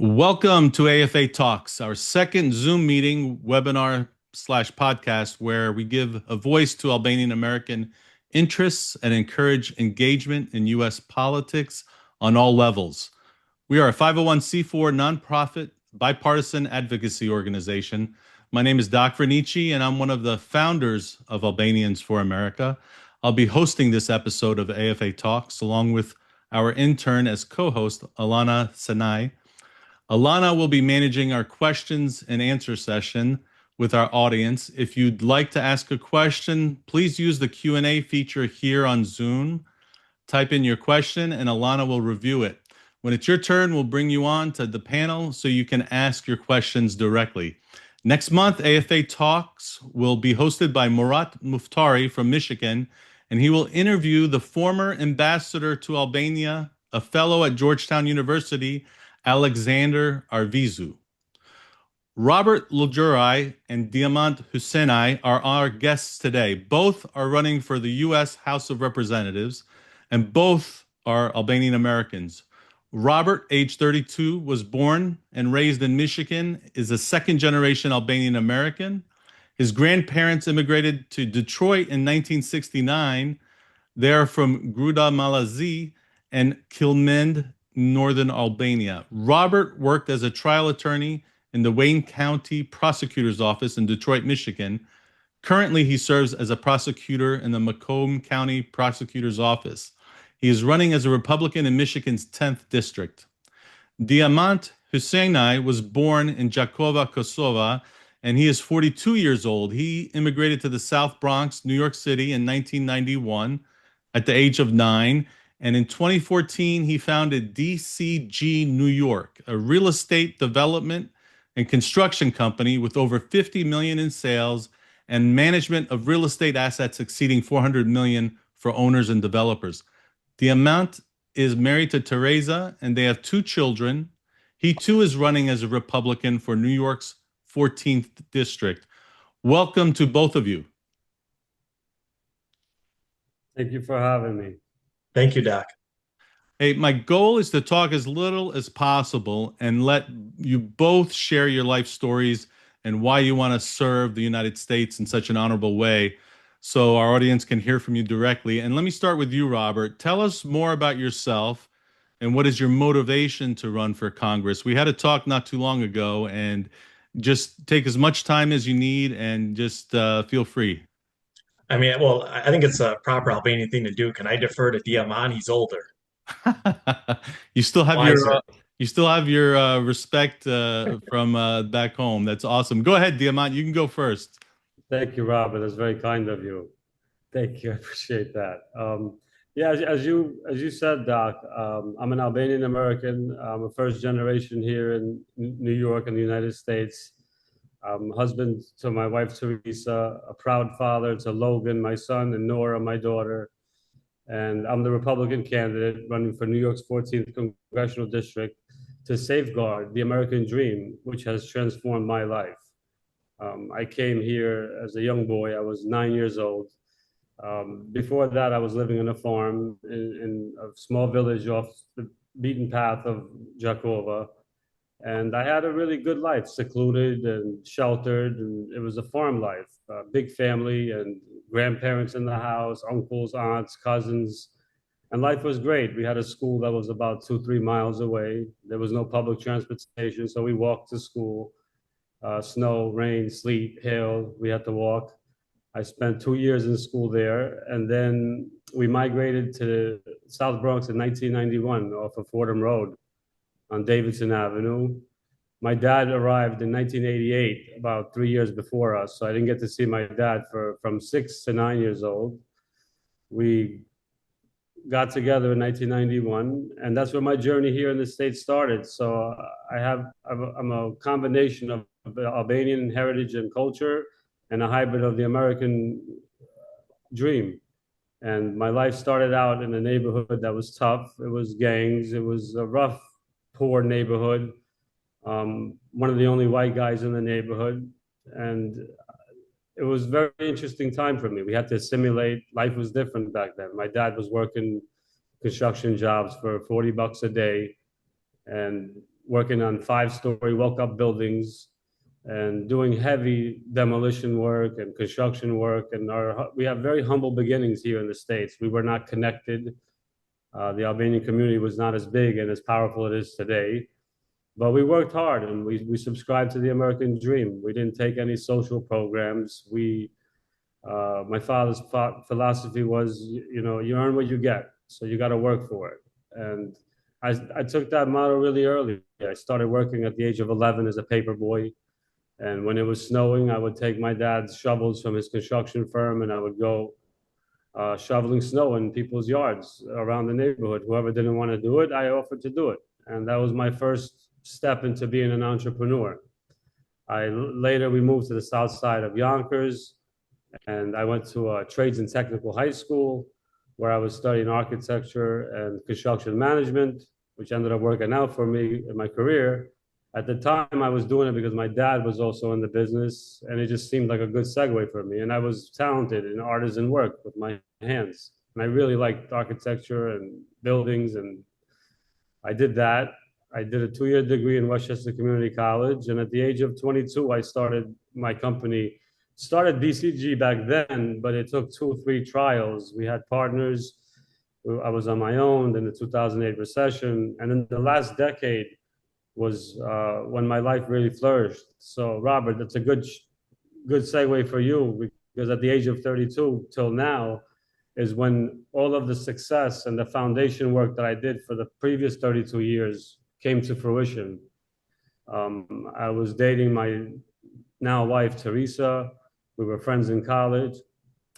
Welcome to AFA Talks, our second Zoom meeting, webinar slash podcast, where we give a voice to Albanian-American interests and encourage engagement in U.S. politics on all levels. We are a 501c4 nonprofit bipartisan advocacy organization. My name is Doc Vernici, and I'm one of the founders of Albanians for America. I'll be hosting this episode of AFA Talks along with our intern as co-host, Alana Hysenaj. Alana will be managing our questions and answer session with our audience. If you'd like to ask a question, please use the Q&A feature here on Zoom. Type in your question and Alana will review it. When it's your turn, we'll bring you on to the panel so you can ask your questions directly. Next month, AFA Talks will be hosted by Murat Muftari from Michigan, and he will interview the former ambassador to Albania, a fellow at Georgetown University, Alexander Arvizu. Robert Lulgjuraj and Diamant Hysenaj are our guests today. Both are running for the U.S. House of Representatives, and both are Albanian-Americans. Robert, age 32, was born and raised in Michigan, is a second-generation Albanian-American. His grandparents immigrated to Detroit in 1969. They are from Gruda Malazi and Kilmend, Northern Albania. Robert worked as a trial attorney in the Wayne County Prosecutor's Office in Detroit, Michigan. Currently, he serves as a prosecutor in the Macomb County Prosecutor's Office. He is running as a Republican in Michigan's 10th District. Diamant Hysenaj was born in Gjakova, Kosovo, and he is 42 years old. He immigrated to the South Bronx, New York City in 1991 at the age of 9. And in 2014, he founded DCG New York, a real estate development and construction company with over 50 million in sales and management of real estate assets exceeding 400 million for owners and developers. Diamant is married to Teresa, and they have 2 children. He too is running as a Republican for New York's 14th District. Welcome to both of you. Thank you for having me. Thank you, Doc. Hey, my goal is to talk as little as possible and let you both share your life stories and why you want to serve the United States in such an honorable way so our audience can hear from you directly. And let me start with you, Robert. Tell us more about yourself and what is your motivation to run for Congress. We had a talk not too long ago, and just take as much time as you need and just feel free. I mean, well, I think it's a proper Albanian thing to do. Can I defer to Diamant? He's older. You still have Wiser. your respect from back home. That's awesome. Go ahead, Diamant. You can go first. Thank you, Robert. That's very kind of you. Thank you. I appreciate that. Yeah, as you said, Doc, I'm an Albanian-American. I'm a first generation here in New York in the United States. Husband to my wife, Teresa, a proud father to Logan, my son, and Nora, my daughter. And I'm the Republican candidate running for New York's 14th Congressional District to safeguard the American dream, which has transformed my life. I came here as a young boy. I was 9 years old. Before that, I was living on a farm in a small village off the beaten path of Gjakova. And I had a really good life, secluded and sheltered, and it was a farm life, big family and grandparents in the house, uncles, aunts, cousins, and life was great. We had a school that was about 2-3 miles away. There was no public transportation, so we walked to school. Snow, rain, sleet, hail, we had to walk. I spent 2 years in school there, and then we migrated to South Bronx in 1991 off of Fordham Road on Davidson Avenue. My dad arrived in 1988, about 3 years before us, so I didn't get to see my dad from 6 to 9 years old. We got together in 1991, and that's where my journey here in the States started. So I'm a combination of Albanian heritage and culture and a hybrid of the American dream. And my life started out in a neighborhood that was tough. It was gangs. It was a rough, poor neighborhood. One of the only white guys in the neighborhood. And it was a very interesting time for me. We had to assimilate. Life was different back then. My dad was working construction jobs for $40 a day. And working on 5-story walk-up buildings and doing heavy demolition work and construction work. And we have very humble beginnings here in the States. We were not connected. The Albanian community was not as big and as powerful it is today. But we worked hard, and we subscribed to the American dream. We didn't take any social programs. My father's philosophy was, you earn what you get, so you got to work for it. And I took that motto really early. I started working at the age of 11 as a paper boy. And when it was snowing, I would take my dad's shovels from his construction firm, and I would go shoveling snow in people's yards around the neighborhood. Whoever didn't want to do it, I offered to do it. And that was my first step into being an entrepreneur. Later, we moved to the south side of Yonkers, and I went to a trades and technical high school where I was studying architecture and construction management, which ended up working out for me in my career. At the time, I was doing it because my dad was also in the business, and it just seemed like a good segue for me. And I was talented in artisan work with my hands, and I really liked architecture and buildings, and I did that. I did a 2-year degree in Westchester Community College, and at the age of 22, I started my company. Started BCG back then, but it took 2 or 3 trials. We had partners. I was on my own in the 2008 recession, and in the last decade was when my life really flourished. So, Robert, that's a good segue for you, because at the age of 32 till now is when all of the success and the foundation work that I did for the previous 32 years came to fruition. I was dating my now wife, Teresa. We were friends in college.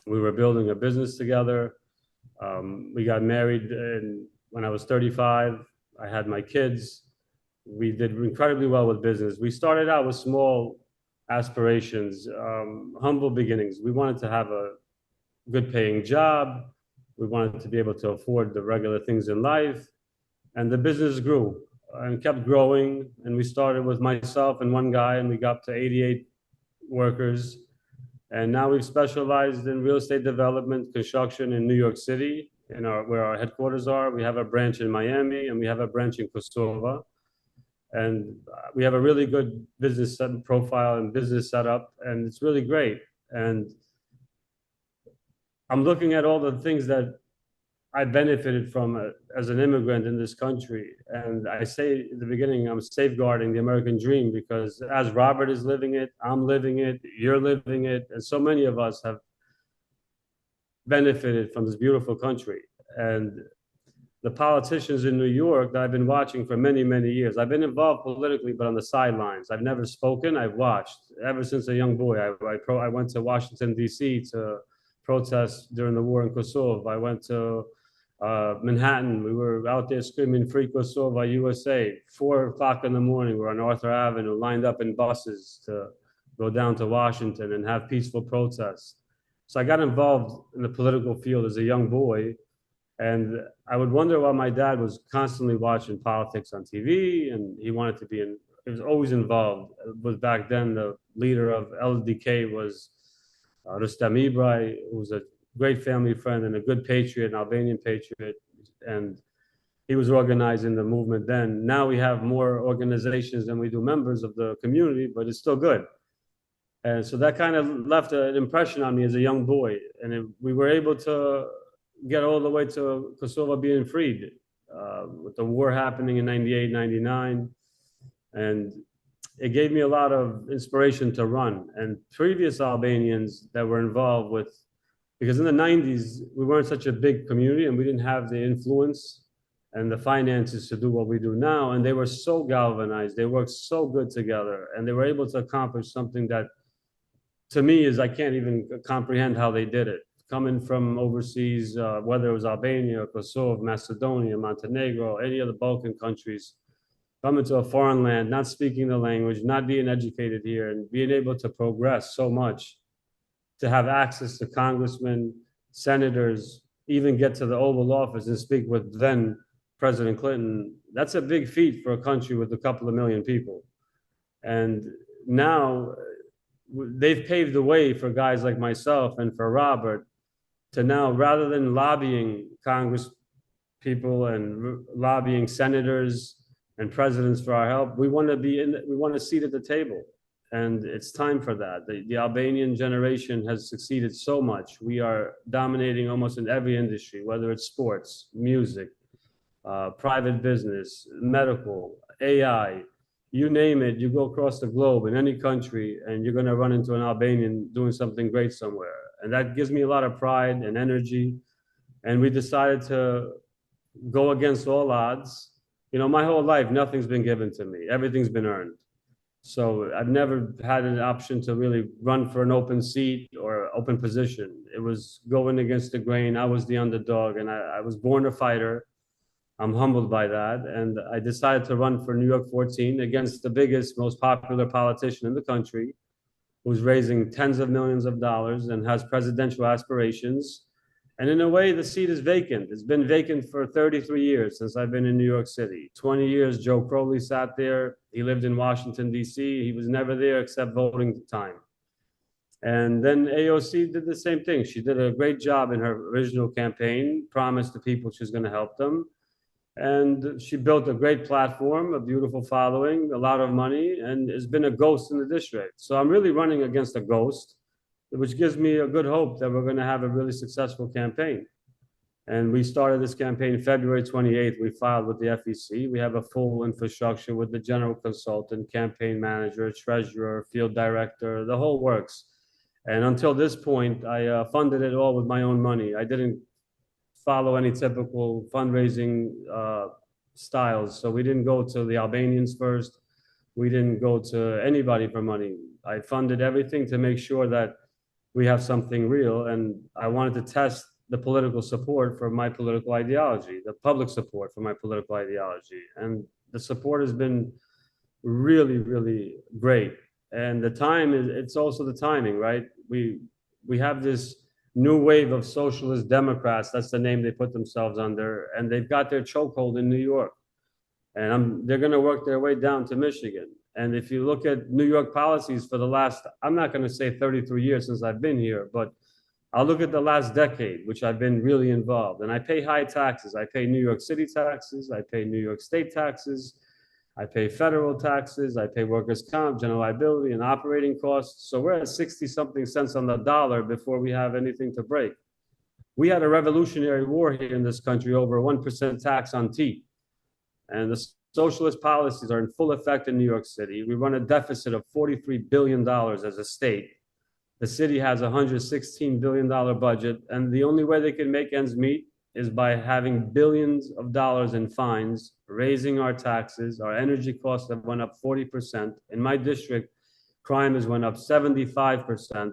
We were building a business together. We got married when I was 35. I had my kids. We did incredibly well with business. We started out with small aspirations, humble beginnings. We wanted to have a good paying job. We wanted to be able to afford the regular things in life. And the business grew and kept growing. And we started with myself and one guy, and we got up to 88 workers. And now we've specialized in real estate development, construction in New York City, where our headquarters are. We have a branch in Miami, and we have a branch in Kosovo. And we have a really good business profile and business setup, and it's really great. And I'm looking at all the things that I benefited from as an immigrant in this country. And I say at the beginning, I'm safeguarding the American dream, because as Robert is living it, I'm living it, you're living it, and so many of us have benefited from this beautiful country. And the politicians in New York that I've been watching for many, many years, I've been involved politically, but on the sidelines. I've never spoken, I've watched. Ever since a young boy, I went to Washington, D.C. to protest during the war in Kosovo. I went to Manhattan. We were out there screaming "Free Kosovo, USA." 4 o'clock in the morning, we're on Arthur Avenue, lined up in buses to go down to Washington and have peaceful protests. So I got involved in the political field as a young boy, and I would wonder why my dad was constantly watching politics on TV, and he wanted to he was always involved. But back then, the leader of LDK was Rustam Ibrai, who was a great family friend and a good patriot, an Albanian patriot, and he was organizing the movement then. Now we have more organizations than we do members of the community, but it's still good. And so that kind of left an impression on me as a young boy. And we were able to get all the way to Kosovo being freed with the war happening in 98, 99. And it gave me a lot of inspiration to run. And previous Albanians that were involved with, because in the 90s, we weren't such a big community and we didn't have the influence and the finances to do what we do now. And they were so galvanized, they worked so good together, and they were able to accomplish something that, to me, I can't even comprehend how they did it. Coming from overseas, whether it was Albania, Kosovo, Macedonia, Montenegro, any of the Balkan countries, coming to a foreign land, not speaking the language, not being educated here, and being able to progress so much, to have access to congressmen, senators, even get to the Oval Office and speak with then President Clinton. That's a big feat for a country with a couple of million people. And now they've paved the way for guys like myself and for Robert to now, rather than lobbying Congress people and lobbying senators and presidents for our help. We want to we want a seat at the table. And it's time for that. The Albanian generation has succeeded so much. We are dominating almost in every industry, whether it's sports, music, private business, medical, AI, you name it. You go across the globe in any country and you're going to run into an Albanian doing something great somewhere. And that gives me a lot of pride and energy. And we decided to go against all odds. You know, my whole life, nothing's been given to me. Everything's been earned. So I've never had an option to really run for an open seat or open position. It was going against the grain. I was the underdog, and I was born a fighter. I'm humbled by that. And I decided to run for New York 14 against the biggest, most popular politician in the country, who's raising tens of millions of dollars and has presidential aspirations. And in a way, the seat is vacant. It's been vacant for 33 years since I've been in New York City. 20 years, Joe Crowley sat there. He lived in Washington, D.C. He was never there except voting time. And then AOC did the same thing. She did a great job in her original campaign, promised the people she was going to help them. And she built a great platform, a beautiful following, a lot of money, and has been a ghost in the district. So I'm really running against a ghost, which gives me a good hope that we're going to have a really successful campaign. And we started this campaign February 28th. We filed with the FEC. We have a full infrastructure with the general consultant, campaign manager, treasurer, field director, the whole works. And until this point, I funded it all with my own money. I didn't follow any typical fundraising styles. So we didn't go to the Albanians first. We didn't go to anybody for money. I funded everything to make sure that we have something real. And I wanted to test the political support for my political ideology, the public support for my political ideology. And the support has been really, really great. And the time is, it's also the timing, right? We have this new wave of socialist Democrats. That's the name they put themselves under. And they've got their chokehold in New York. And they're going to work their way down to Michigan. And if you look at New York policies for the last, I'm not going to say 33 years since I've been here, but I'll look at the last decade, which I've been really involved. And I pay high taxes. I pay New York City taxes. I pay New York State taxes. I pay federal taxes. I pay workers' comp, general liability, and operating costs. So we're at 60-something cents on the dollar before we have anything to break. We had a revolutionary war here in this country over 1% tax on tea. And the socialist policies are in full effect in New York City. We run a deficit of $43 billion as a state. The city has a $116 billion budget, and the only way they can make ends meet is by having billions of dollars in fines, raising our taxes. Our energy costs have went up 40%. In my district, crime has went up 75%.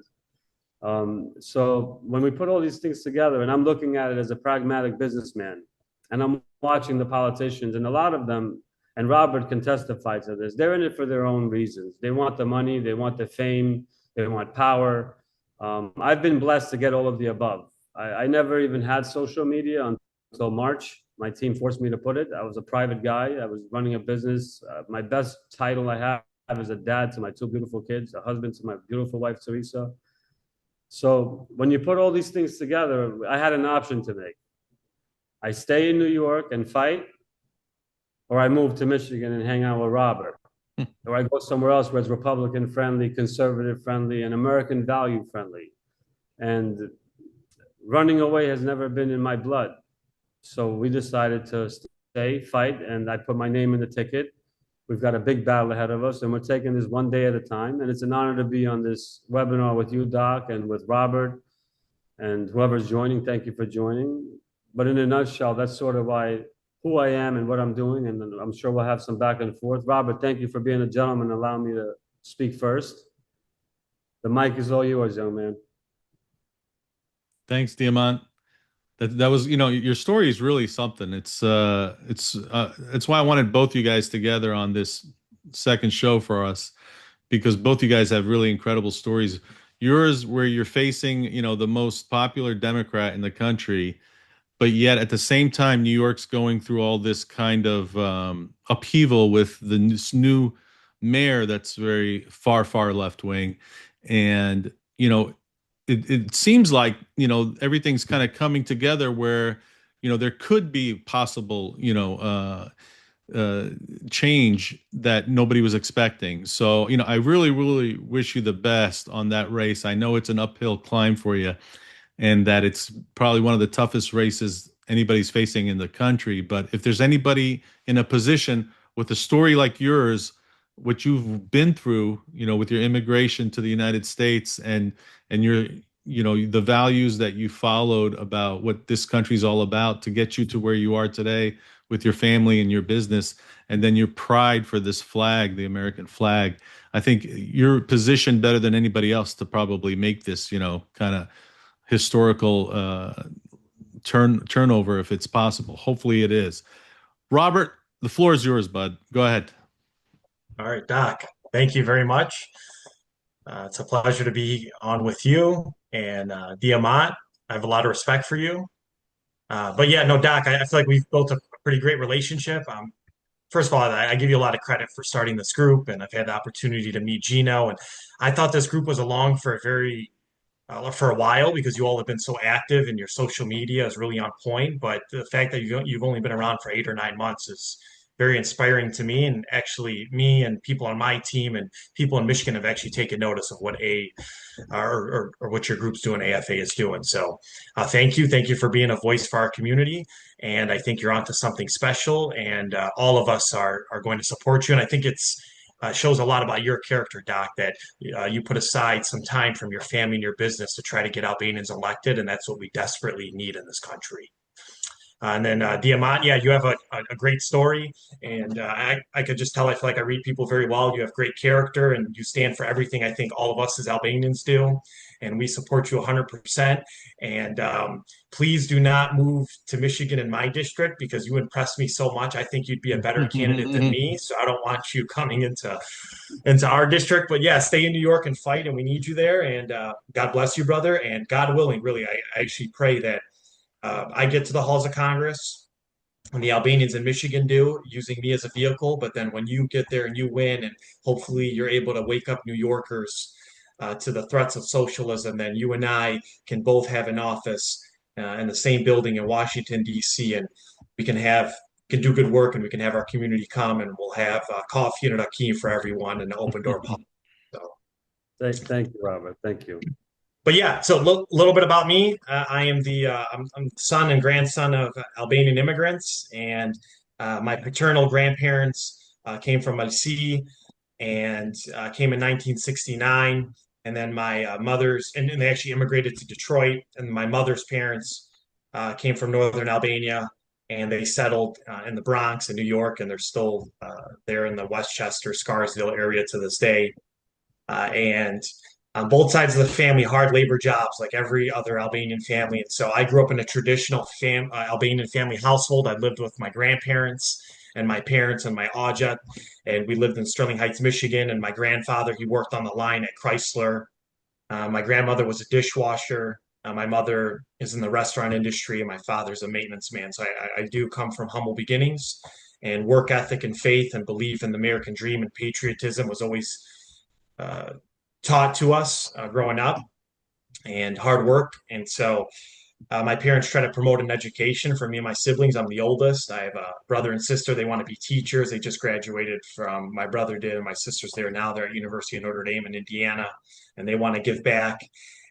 So when we put all these things together, and I'm looking at it as a pragmatic businessman, and I'm watching the politicians, and a lot of them, and Robert can testify to this, they're in it for their own reasons. They want the money, they want the fame, they want power. I've been blessed to get all of the above. I never even had social media until March. My team forced me to put it. I was a private guy. I was running a business. My best title I have is a dad to my two beautiful kids, a husband to my beautiful wife, Teresa. So when you put all these things together, I had an option to make. I stay in New York and fight, or I move to Michigan and hang out with Robert. Or I go somewhere else where it's Republican friendly, conservative friendly, and American value friendly. And running away has never been in my blood. So we decided to stay, fight, and I put my name in the ticket. We've got a big battle ahead of us, and we're taking this one day at a time. And it's an honor to be on this webinar with you, Doc, and with Robert, and whoever's joining. Thank you for joining. But in a nutshell, that's sort of who I am and what I'm doing, and I'm sure we'll have some back and forth. Robert, thank you for being a gentleman and allowing me to speak first. The mic is all yours, young man. Thanks, Diamant. That was, you know, your story is really something. It's why I wanted both you guys together on this second show for us, because both you guys have really incredible stories. Yours, where you're facing, you know, the most popular Democrat in the country, but yet at the same time, New York's going through all this kind of upheaval with this new mayor that's very far left wing. And, you know, it seems like, you know, everything's kind of coming together where, you know, there could be possible, you know, change that nobody was expecting. So, I really, really wish you the best on that race. I know it's an uphill climb for you, and that it's probably one of the toughest races anybody's facing in the country. But if there's anybody in a position with a story like yours, what you've been through, with your immigration to the United States and your, the values that you followed about what this country's all about to get you to where you are today with your family and your business, and then your pride for this flag, the American flag. I think you're positioned better than anybody else to probably make this, kind of historical turnover if it's possible. Hopefully it is. Robert, the floor is yours, bud. Go ahead. All right, Doc, thank you very much. It's a pleasure to be on with you and Diamant. I have a lot of respect for you. But yeah, no, Doc, I feel like we've built a pretty great relationship. First of all, I give you a lot of credit for starting this group, and I've had the opportunity to meet Gino. And I thought this group was along for a while because you all have been so active and your social media is really on point. But the fact that you've only been around for 8 or 9 months is very inspiring to me. And actually, me and people on my team and people in Michigan have actually taken notice of what or what your group's doing, AFA is doing. So thank you. Thank you for being a voice for our community. And I think you're onto something special. And all of us are going to support you. And I think it's shows a lot about your character, Doc, that you put aside some time from your family and your business to try to get Albanians elected. And that's what we desperately need in this country. And then Diamant, yeah, you have a great story. And I could just tell, I feel like I read people very well. You have great character and you stand for everything I think all of us as Albanians do. And we support you 100%. And please do not move to Michigan in my district because you impressed me so much. I think you'd be a better candidate than me. So I don't want you coming into our district. But yeah, stay in New York and fight. And we need you there. And God bless you, brother. And God willing, really, I actually pray that I get to the halls of Congress and the Albanians in Michigan do, using me as a vehicle. But then when you get there and you win, and hopefully you're able to wake up New Yorkers to the threats of socialism, then you and I can both have an office in the same building in Washington, D.C., and we can do good work, and we can have our community come, and we'll have coffee and a key for everyone and an open door policy. So. Thank you, Robert. Thank you. But yeah, so a little bit about me. I am I'm the son and grandson of Albanian immigrants, and my paternal grandparents came from Malsi and came in 1969. And then my mother's, and they actually immigrated to Detroit. And my mother's parents came from Northern Albania, and they settled in the Bronx in New York, and they're still there in the Westchester, Scarsdale area to this day. And on both sides of the family, hard labor jobs like every other Albanian family. And so I grew up in a traditional Albanian family household. I lived with my grandparents and my parents and my Aja, and we lived in Sterling Heights, Michigan. And my grandfather, he worked on the line at Chrysler. My grandmother was a dishwasher. My mother is in the restaurant industry, and my father's a maintenance man. So I do come from humble beginnings, and work ethic and faith and belief in the American dream and patriotism was always taught to us growing up, and hard work. And so my parents try to promote an education for me and my siblings. I'm the oldest. I have a brother and sister. They want to be teachers. They just graduated from, my brother did, and my sister's there now. They're at University of Notre Dame in Indiana, and they want to give back.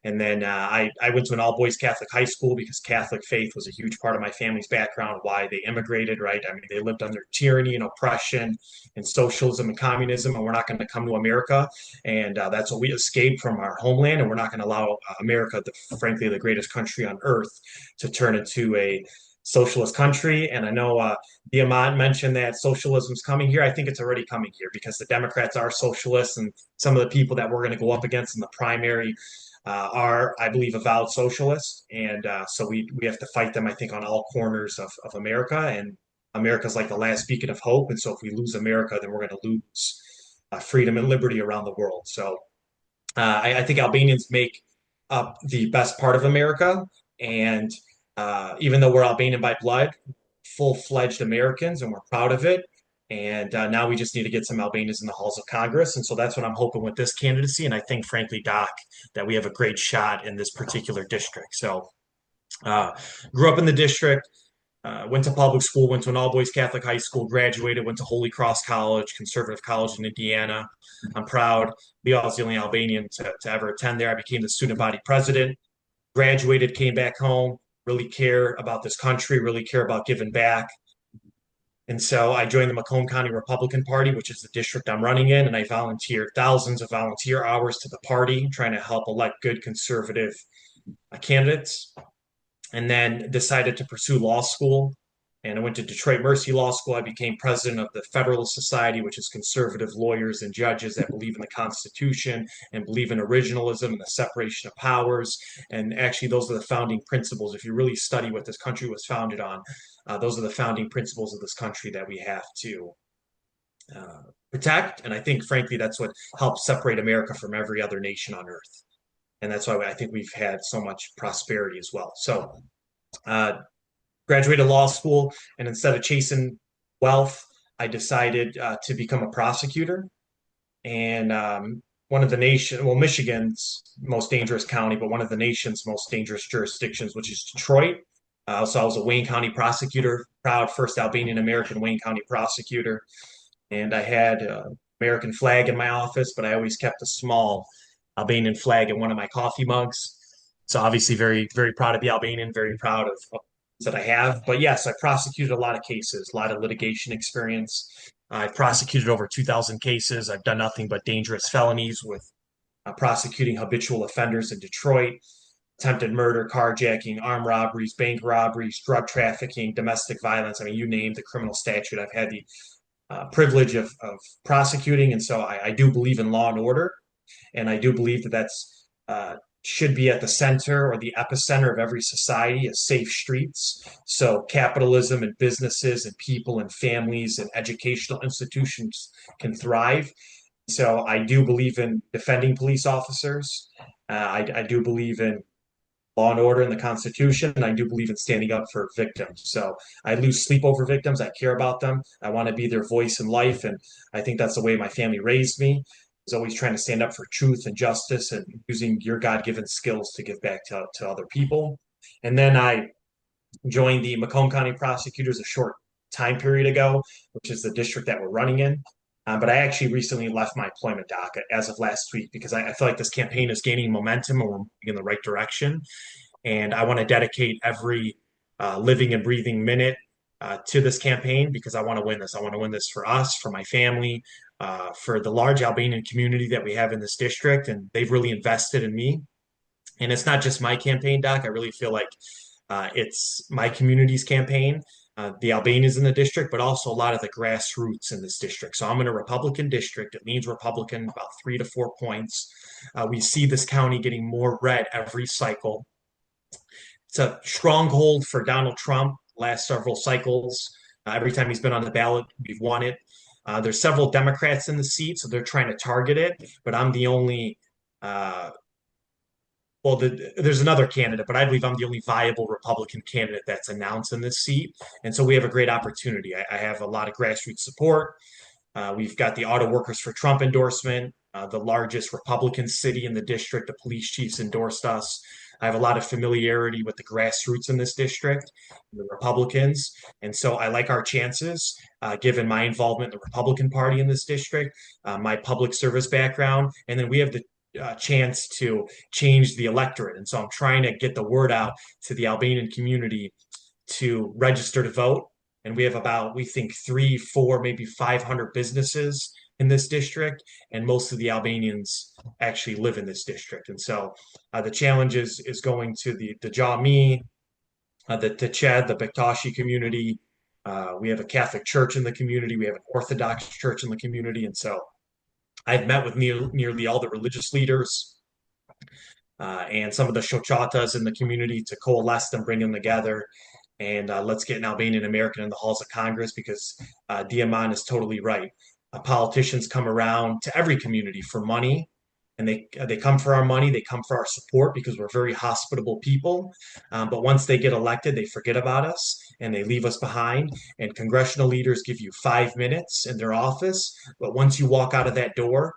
And then I went to an all-boys Catholic high school because Catholic faith was a huge part of my family's background, why they immigrated, right? I mean, they lived under tyranny and oppression and socialism and communism, and we're not going to come to America. And that's what we escaped from our homeland, and we're not going to allow America, frankly, the greatest country on earth, to turn into a socialist country. And I know Diamant mentioned that socialism's coming here. I think it's already coming here because the Democrats are socialists, and some of the people that we're going to go up against in the primary are, I believe, avowed socialists. And so we have to fight them, I think, on all corners of America. And America's like the last beacon of hope. And so if we lose America, then we're going to lose freedom and liberty around the world. So I think Albanians make up the best part of America. And even though we're Albanian by blood, full-fledged Americans, and we're proud of it. And now we just need to get some Albanians in the halls of Congress. And so that's what I'm hoping with this candidacy. And I think, frankly, Doc, that we have a great shot in this particular district. So grew up in the district, Went to public school, went to an all-boys Catholic high school, graduated, went to Holy Cross College, conservative college in Indiana. I'm proud. I was the only Albanian to ever attend there. I became the student body president, graduated, came back home, really care about this country, really care about giving back. And so I joined the Macomb County Republican Party, which is the district I'm running in, and I volunteered thousands of volunteer hours to the party, trying to help elect good conservative candidates. And then decided to pursue law school. And I went to Detroit Mercy Law School. I became president of the Federalist Society, which is conservative lawyers and judges that believe in the Constitution and believe in originalism and the separation of powers. And actually, those are the founding principles. If you really study what this country was founded on, those are the founding principles of this country that we have to protect. And I think, frankly, that's what helps separate America from every other nation on earth. And that's why I think we've had so much prosperity as well. So graduated law school, and instead of chasing wealth, I decided to become a prosecutor. And one of the Michigan's most dangerous county, but one of the nation's most dangerous jurisdictions, which is Detroit. So I was a Wayne County prosecutor, proud first Albanian-American Wayne County prosecutor. And I had an American flag in my office, but I always kept a small Albanian flag in one of my coffee mugs. So obviously very, very proud to be Albanian, very proud of that I have. But yes, I prosecuted a lot of cases, a lot of litigation experience. I've prosecuted over 2,000 cases. I've done nothing but dangerous felonies with prosecuting habitual offenders in Detroit, attempted murder, carjacking, armed robberies, bank robberies, drug trafficking, domestic violence. I mean, you name the criminal statute. I've had the privilege of prosecuting. And so I do believe in law and order. And I do believe that that's should be at the center or the epicenter of every society is safe streets. So capitalism and businesses and people and families and educational institutions can thrive. So I do believe in defending police officers. I do believe in law and order and the Constitution. And I do believe in standing up for victims. So I lose sleep over victims. I care about them. I want to be their voice in life. And I think that's the way my family raised me. Is always trying to stand up for truth and justice and using your God-given skills to give back to other people. And then I joined the Macomb County Prosecutors a short time period ago, which is the district that we're running in. But I actually recently left my employment docket as of last week because I feel like this campaign is gaining momentum and we're moving in the right direction. And I want to dedicate every living and breathing minute to this campaign because I want to win this. I want to win this for us, for my family, for the large Albanian community that we have in this district. And they've really invested in me. And it's not just my campaign, Doc. I really feel like it's my community's campaign, the Albanians in the district, but also a lot of the grassroots in this district. So I'm in a Republican district. It leans Republican about 3 to 4 points. We see this county getting more red every cycle. It's a stronghold for Donald Trump last several cycles. Every time he's been on the ballot, we've won it. There's several Democrats in the seat, so they're trying to target it, but I'm the only there's another candidate, but I believe I'm the only viable Republican candidate that's announced in this seat. And so we have a great opportunity. I have a lot of grassroots support. We've got the Auto Workers for Trump endorsement, the largest Republican city in the district. The police chiefs endorsed us. I have a lot of familiarity with the grassroots in this district, the Republicans. And so I like our chances, given my involvement in the Republican Party in this district, my public service background. And then we have the chance to change the electorate. And so I'm trying to get the word out to the Albanian community to register to vote. And we have about, we think, 3, 4, maybe 500 businesses in this district. And most of the Albanians actually live in this district. And so the challenge is going to the Jami, the Teched, the Bektashi community. We have a Catholic church in the community. We have an Orthodox church in the community. And so I've met with nearly all the religious leaders and some of the shochatas in the community to coalesce them, bring them together. And let's get an Albanian-American in the halls of Congress because Diamant is totally right. Politicians come around to every community for money, and they come for our money. They come for our support because we're very hospitable people. But once they get elected, they forget about us and they leave us behind. And congressional leaders give you 5 minutes in their office. But once you walk out of that door,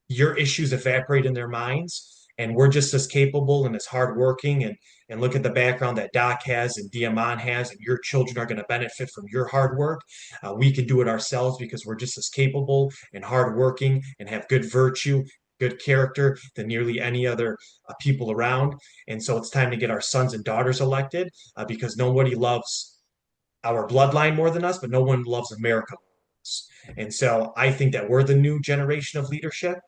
your issues evaporate in their minds. and we're just as capable and as hardworking. And look at the background that Doc has and Diamant has, and your children are going to benefit from your hard work. We can do it ourselves because we're just as capable and hardworking and have good virtue, good character than nearly any other people around. And so it's time to get our sons and daughters elected because nobody loves our bloodline more than us, but no one loves America more than us. And so I think that we're the new generation of leadership,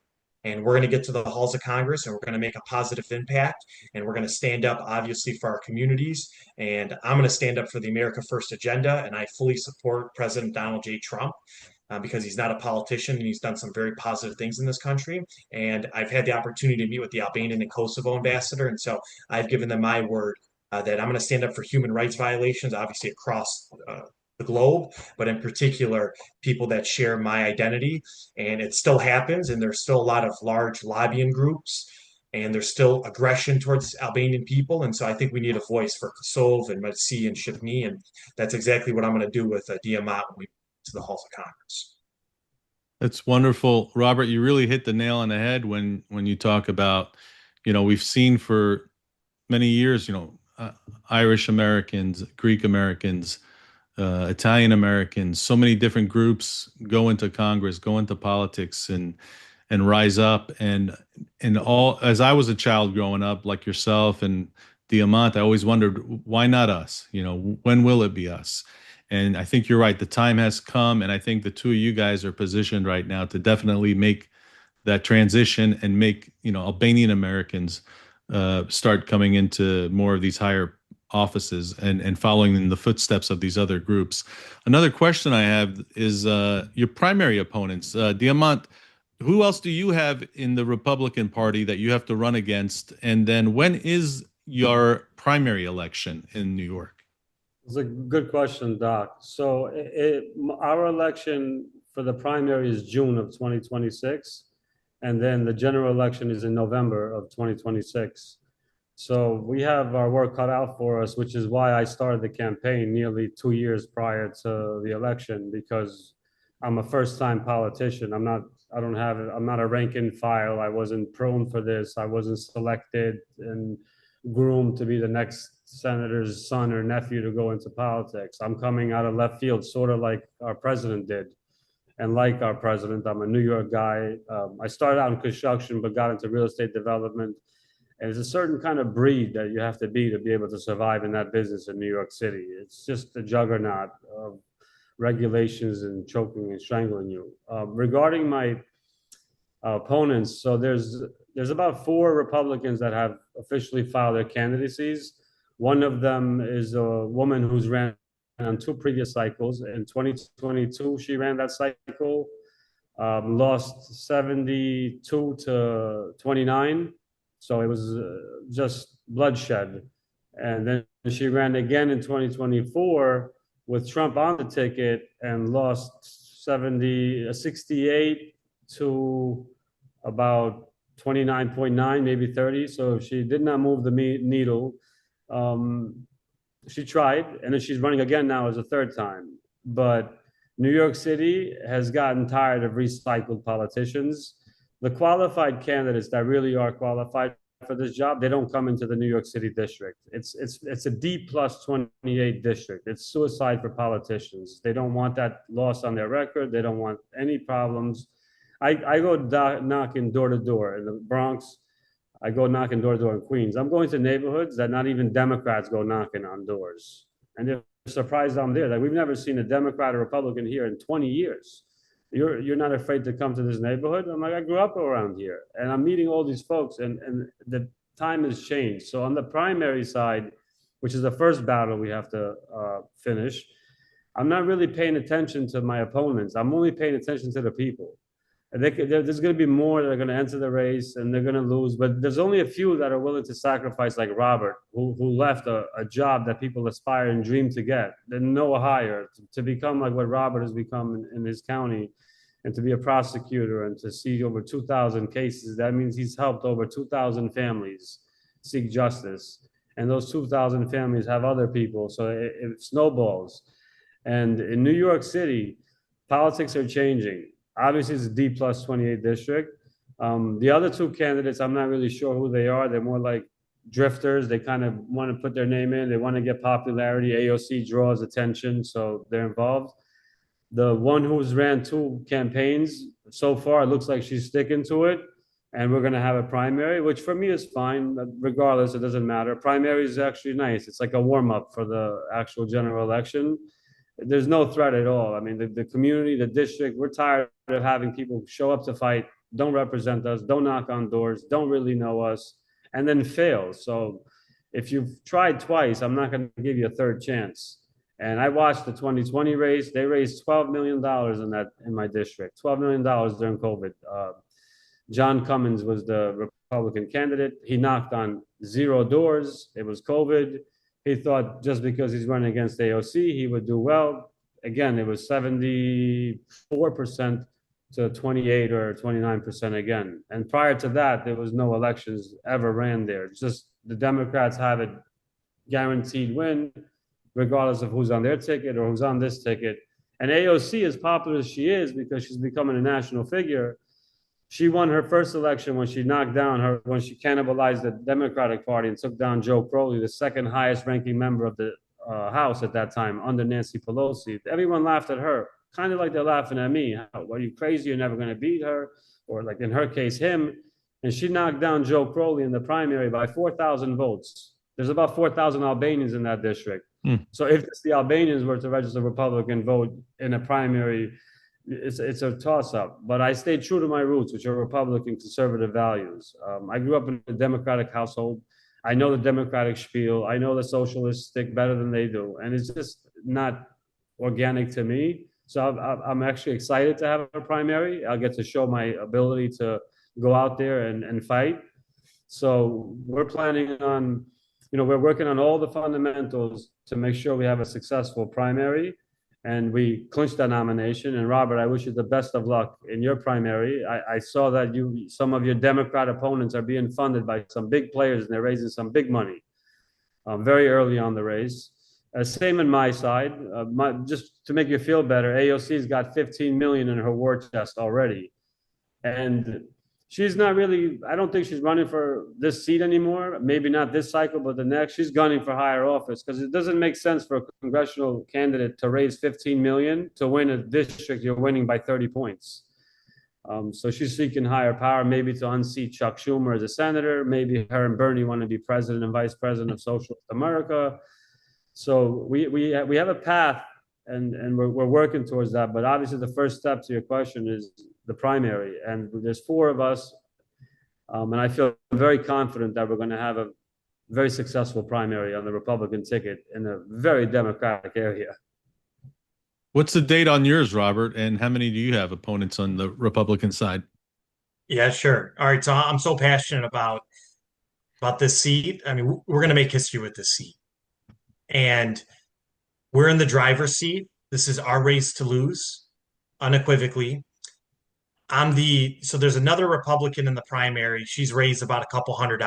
and we're going to get to the halls of Congress and we're going to make a positive impact, and we're going to stand up obviously for our communities. And I'm going to stand up for the America First agenda, and I fully support President Donald J. Trump. Because he's not a politician and he's done some very positive things in this country. And I've had the opportunity to meet with the Albanian and Kosovo ambassador. And so I've given them my word that I'm going to stand up for human rights violations, obviously across the globe, but in particular, people that share my identity. And it still happens. And there's still a lot of large lobbying groups. And there's still aggression towards Albanian people. And so I think we need a voice for Kosovo and Medsi and Shqipni. And that's exactly what I'm going to do with Diamant when we to the halls of Congress. That's wonderful, Robert. You really hit the nail on the head when you talk about, we've seen for many years, Irish Americans, Greek Americans, Italian Americans, so many different groups go into Congress, go into politics, and rise up. And all, as I was a child growing up, like yourself and Diamant, I always wondered, why not us? When will it be us? And I think you're right. The time has come, and I think the two of you guys are positioned right now to definitely make that transition and make Albanian Americans start coming into more of these higher offices and following in the footsteps of these other groups. Another question I have is your primary opponents. Diamant, who else do you have in the Republican Party that you have to run against? And then when is your primary election in New York? It's a good question, Doc. So our election for the primary is June of 2026, and then the general election is in November of 2026. So we have our work cut out for us, which is why I started the campaign nearly 2 years prior to the election, because I'm a first-time politician. I'm not a rank and file. I wasn't prone for this. I wasn't selected and groomed to be the next senator's son or nephew to go into politics. I'm coming out of left field, sort of like our president did. And like our president, I'm a New York guy. I started out in construction, but got into real estate development. And it's a certain kind of breed that you have to be able to survive in that business in New York City. It's just a juggernaut of regulations and choking and strangling you. Regarding my opponents, so there's about 4 Republicans that have officially filed their candidacies. One of them is a woman who's ran on 2 previous cycles. In 2022, she ran that cycle, lost 72 to 29. So it was just bloodshed. And then she ran again in 2024 with Trump on the ticket and lost 68 to about 29.9, maybe 30. So she did not move the needle. She tried, and then she's running again now as a 3rd time. But New York City has gotten tired of recycled politicians. The qualified candidates that really are qualified for this job, they don't come into the New York City district. It's a D plus 28 district. It's suicide for politicians. They don't want that loss on their record. They don't want any problems. I go knocking door to door in the Bronx. I go knocking door to door in Queens. I'm going to neighborhoods that not even Democrats go knocking on doors. And they're surprised I'm there. Like, we've never seen a Democrat or Republican here in 20 years. You're not afraid to come to this neighborhood? I'm like, I grew up around here. And I'm meeting all these folks, and the time has changed. So on the primary side, which is the first battle we have to finish, I'm not really paying attention to my opponents. I'm only paying attention to the people. There's going to be more that are going to enter the race and they're going to lose, but there's only a few that are willing to sacrifice, like Robert, who left a job that people aspire and dream to get, then no higher, to become like what Robert has become in his county, and to be a prosecutor and to see over 2,000 cases. That means he's helped over 2,000 families seek justice. And those 2,000 families have other people, so it snowballs. And in New York City, politics are changing. Obviously, it's a D plus 28 district, The other two candidates, I'm not really sure who they are. They're more like drifters. They kind of want to put their name in. They want to get popularity. AOC draws attention, so they're involved. The one who's ran two campaigns so far, it looks like she's sticking to it. And we're going to have a primary, which for me is fine. Regardless, it doesn't matter. Primary is actually nice. It's like a warm up for the actual general election. There's no threat at all. I mean, the community, the district, we're tired of having people show up to fight, don't represent us, don't knock on doors, don't really know us, and then fail. So if you've tried twice, I'm not going to give you a third chance. And I watched the 2020 race. They raised $12 million in my district, $12 million during COVID. John Cummins was the Republican candidate. He knocked on 0 doors. It was COVID. He thought just because he's running against AOC, he would do well. Again, it was 74% to 28 or 29% again. And prior to that, there was no elections ever ran there. It's just the Democrats have a guaranteed win, regardless of who's on their ticket or who's on this ticket. And AOC, as popular as she is, because she's becoming a national figure, she won her first election when she when she cannibalized the Democratic Party and took down Joe Crowley, the second highest ranking member of the House at that time, under Nancy Pelosi. Everyone laughed at her, kind of like they're laughing at me. Are you crazy? You're never going to beat her. Or like in her case, him. And she knocked down Joe Crowley in the primary by 4,000 votes. There's about 4,000 Albanians in that district. So if the Albanians were to register Republican vote in a primary, it's a toss-up. But I stayed true to my roots, which are Republican conservative values. I grew up in a Democratic household. I know the Democratic spiel. I know the socialists stick better than they do. And it's just not organic to me. So I'm actually excited to have a primary. I'll get to show my ability to go out there and fight. So we're planning on, we're working on all the fundamentals to make sure we have a successful primary and we clinched that nomination. And Robert, I wish you the best of luck in your primary. I saw that some of your Democrat opponents are being funded by some big players and they're raising some big money very early on the race. Same on my side. Just to make you feel better, AOC's got 15 million in her war chest already. And she's not really, I don't think she's running for this seat anymore. Maybe not this cycle, but the next. She's gunning for higher office because it doesn't make sense for a congressional candidate to raise 15 million to win a district you're winning by 30 points. So she's seeking higher power, maybe to unseat Chuck Schumer as a senator. Maybe her and Bernie want to be president and vice president of Socialist America. So we have a path and we're working towards that. But obviously the first step to your question is the primary. And there's 4 of us. And I feel very confident that we're going to have a very successful primary on the Republican ticket in a very Democratic area. What's the date on yours, Robert? And how many do you have opponents on the Republican side? Yeah, sure. All right. So I'm so passionate about this seat. I mean, we're going to make history with this seat. And we're in the driver's seat. This is our race to lose, unequivocally. So there's another Republican in the primary. She's raised about a couple $100,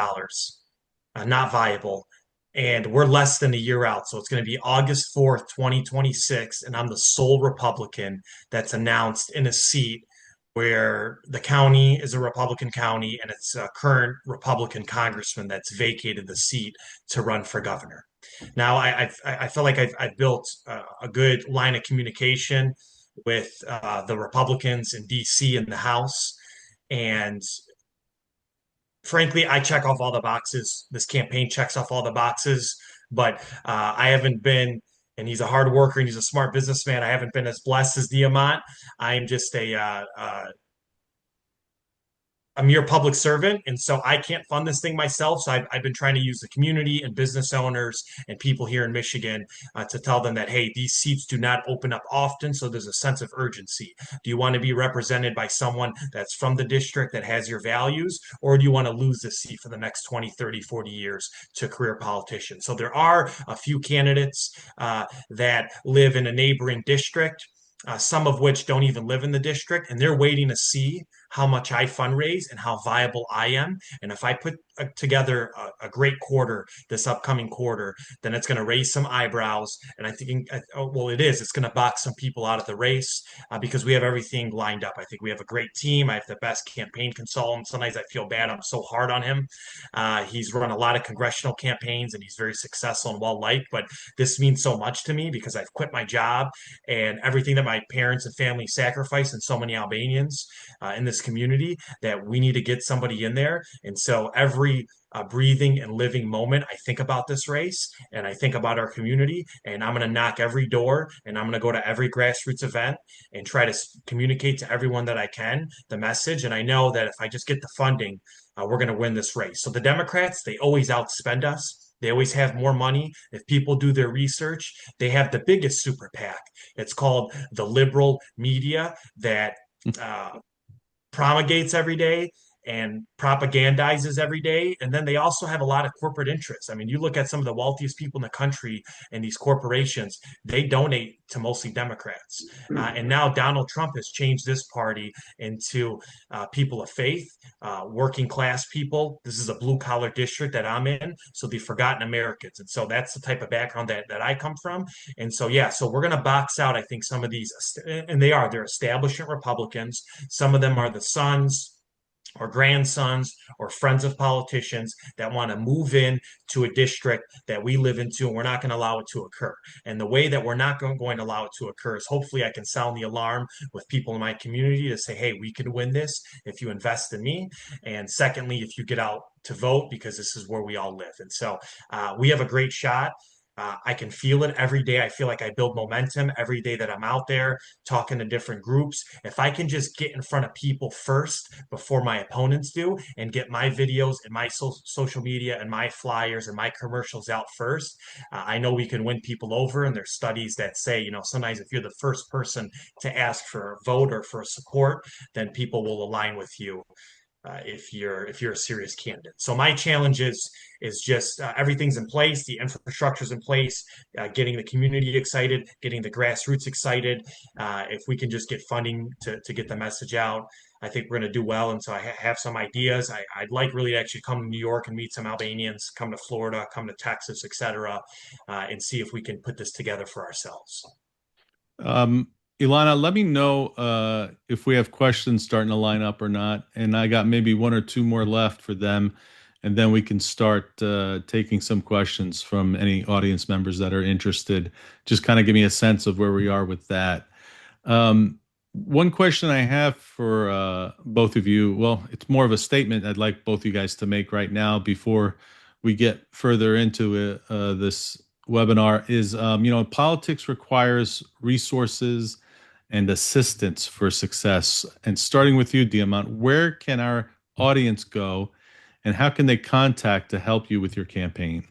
not viable. And we're less than a year out. So it's going to be August 4th, 2026. And I'm the sole Republican that's announced in a seat where the county is a Republican county and it's a current Republican congressman that's vacated the seat to run for governor. Now, I feel like I've built a good line of communication with the Republicans in DC and the House. And frankly, I check off all the boxes. This campaign checks off all the boxes, but I haven't been, and he's a hard worker and he's a smart businessman. I haven't been as blessed as Diamant. I am just a mere public servant, and so I can't fund this thing myself. So I've been trying to use the community and business owners and people here in Michigan to tell them that, hey, these seats do not open up often, so there's a sense of urgency. Do you want to be represented by someone that's from the district that has your values, or do you want to lose this seat for the next 20, 30, 40 years to career politicians? So there are a few candidates that live in a neighboring district, some of which don't even live in the district, and they're waiting to see how much I fundraise and how viable I am. And if I put together a great quarter this upcoming quarter, then it's going to raise some eyebrows. And I think, well, it is. It's going to box some people out of the race because we have everything lined up. I think we have a great team. I have the best campaign consultant. Sometimes I feel bad. I'm so hard on him. He's run a lot of congressional campaigns and he's very successful and well liked. But this means so much to me because I've quit my job and everything that my parents and family sacrificed, and so many Albanians in this community, that we need to get somebody in there. And so every breathing and living moment, I think about this race and I think about our community, and I'm going to knock every door and I'm going to go to every grassroots event and try to communicate to everyone that I can the message. And I know that if I just get the funding, we're going to win this race. So the Democrats, they always outspend us. They always have more money. If people do their research, they have the biggest super PAC. It's called the liberal media that promulgates every day and propagandizes every day. And then they also have a lot of corporate interests. I mean, you look at some of the wealthiest people in the country and these corporations, they donate to mostly Democrats. And now Donald Trump has changed this party into people of faith, working class people. This is a blue collar district that I'm in. So the forgotten Americans. And so that's the type of background that I come from. And so, yeah, so we're going to box out, I think, some of these, and they're establishment Republicans. Some of them are the sons or grandsons or friends of politicians that want to move in to a district that we live into, and we're not going to allow it to occur. And the way that we're not going to allow it to occur is hopefully I can sound the alarm with people in my community to say, hey, we can win this if you invest in me. And secondly, if you get out to vote, because this is where we all live. And so we have a great shot. I can feel it every day. I feel like I build momentum every day that I'm out there talking to different groups. If I can just get in front of people first before my opponents do and get my videos and my social media and my flyers and my commercials out first, I know we can win people over. And there's studies that say, you know, sometimes if you're the first person to ask for a vote or for support, then people will align with you. If you're a serious candidate. So my challenge is just everything's in place, the infrastructure's in place, getting the community excited, getting the grassroots excited. If we can just get funding to get the message out, I think we're going to do well. And so I have some ideas. I'd like really to actually come to New York and meet some Albanians, come to Florida, come to Texas, etc., and see if we can put this together for ourselves. Ilana, let me know if we have questions starting to line up or not. And I got maybe one or two more left for them. And then we can start taking some questions from any audience members that are interested. Just kind of give me a sense of where we are with that. One question I have for both of you, well, it's more of a statement I'd like both you guys to make right now before we get further into this webinar is, you know, politics requires resources and assistance for success. And starting with you, Diamant, where can our audience go and how can they contact to help you with your campaign?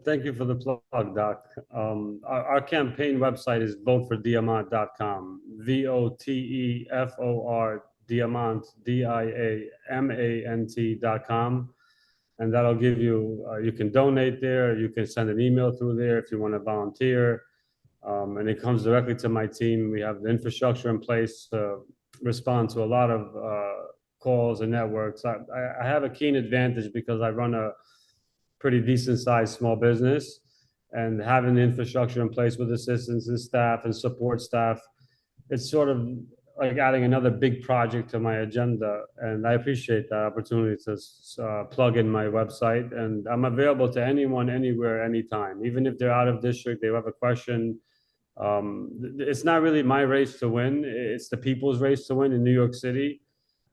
Thank you for the plug, Doc. Our campaign website is votefordiamant.com, VOTEFOR, Diamant, DIAMANT.com. And that'll give you, you can donate there, you can send an email through there if you want to volunteer. And it comes directly to my team. We have the infrastructure in place to respond to a lot of calls and networks. I have a keen advantage because I run a pretty decent sized small business, and having the infrastructure in place with assistants and staff and support staff, it's sort of like adding another big project to my agenda. And I appreciate that opportunity to plug in my website. And I'm available to anyone, anywhere, anytime, even if they're out of district, they have a question. It's not really my race to win. It's the people's race to win in New York City.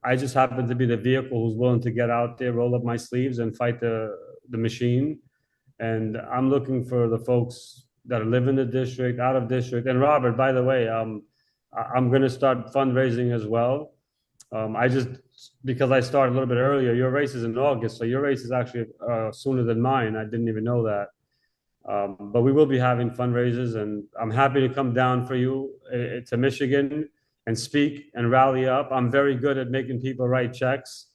I just happen to be the vehicle who's willing to get out there, roll up my sleeves and fight the machine. And I'm looking for the folks that live in the district, out of district. And Robert, by the way, I'm going to start fundraising as well. Because I started a little bit earlier, your race is in August. So your race is actually sooner than mine. I didn't even know that. But we will be having fundraisers, and I'm happy to come down for you to Michigan and speak and rally up. I'm very good at making people write checks.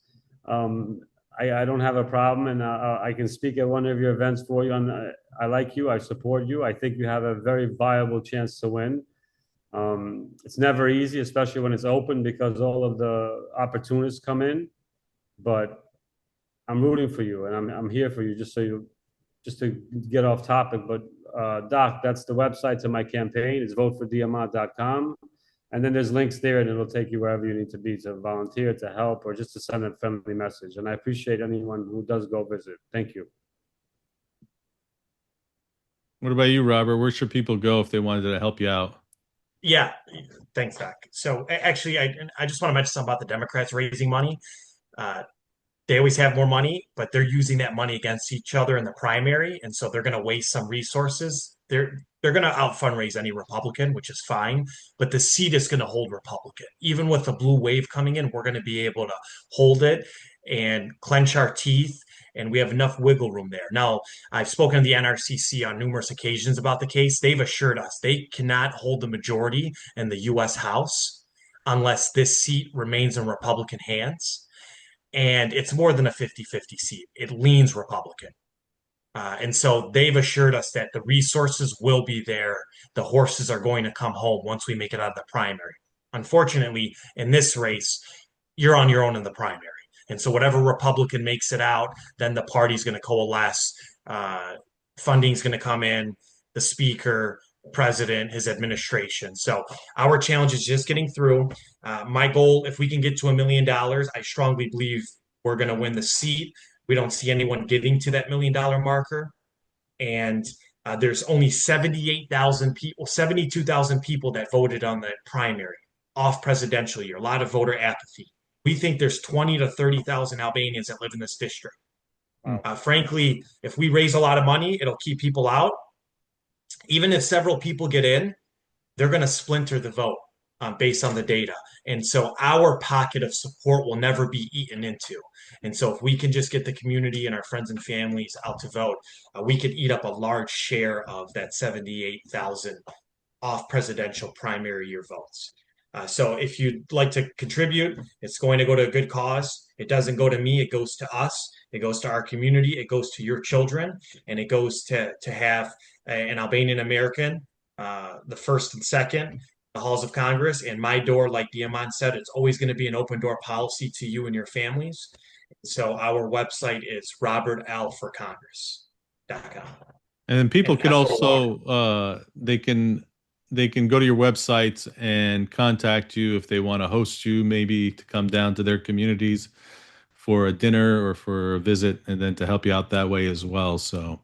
I don't have a problem, and I can speak at one of your events for you. I like you. I support you. I think you have a very viable chance to win. It's never easy, especially when it's open, because all of the opportunists come in. But I'm rooting for you, and I'm here for you. Just to get off topic, but Doc, that's the website to my campaign. It's voteforddiamant.com. And then there's links there, and it'll take you wherever you need to be to volunteer, to help, or just to send a friendly message. And I appreciate anyone who does go visit. Thank you. What about you, Robert? Where should people go if they wanted to help you out? Yeah, thanks, Doc. So actually, I just want to mention something about the Democrats raising money. Uh, they always have more money, but they're using that money against each other in the primary, and so they're going to waste some resources. They're going to out fundraise any Republican, which is fine, but the seat is going to hold Republican. Even with the blue wave coming in, we're going to be able to hold it and clench our teeth, and we have enough wiggle room there. Now, I've spoken to the NRCC on numerous occasions about the case. They've assured us they cannot hold the majority in the U.S. House unless this seat remains in Republican hands. And it's more than a 50-50 seat. It leans Republican. And so they've assured us that the resources will be there. The horses are going to come home once we make it out of the primary. Unfortunately, in this race, you're on your own in the primary. And so whatever Republican makes it out, then the party's going to coalesce. Funding's going to come in, the speaker, the president, his administration. So our challenge is just getting through. My goal, if we can get to $1 million, I strongly believe we're going to win the seat. We don't see anyone getting to that $1 million marker. And there's only 78,000 people, 72,000 people that voted on the primary off presidential year. A lot of voter apathy. We think there's 20 to 30,000 Albanians that live in this district. Frankly, if we raise a lot of money, it'll keep people out. Even if several people get in, they're going to splinter the vote based on the data. And so our pocket of support will never be eaten into. And so if we can just get the community and our friends and families out to vote, we could eat up a large share of that 78,000 off presidential primary year votes. So if you'd like to contribute, it's going to go to a good cause. It doesn't go to me, it goes to us. It goes to our community. It goes to your children. And it goes to have an Albanian-American, the first and second, the halls of Congress. And my door, like Diamant said, it's always going to be an open door policy to you and your families. So our website is robertlforcongress.com. And then people And could that's also they can go to your websites and contact you if they want to host you, maybe to come down to their communities for a dinner or for a visit, and then to help you out that way as well. So,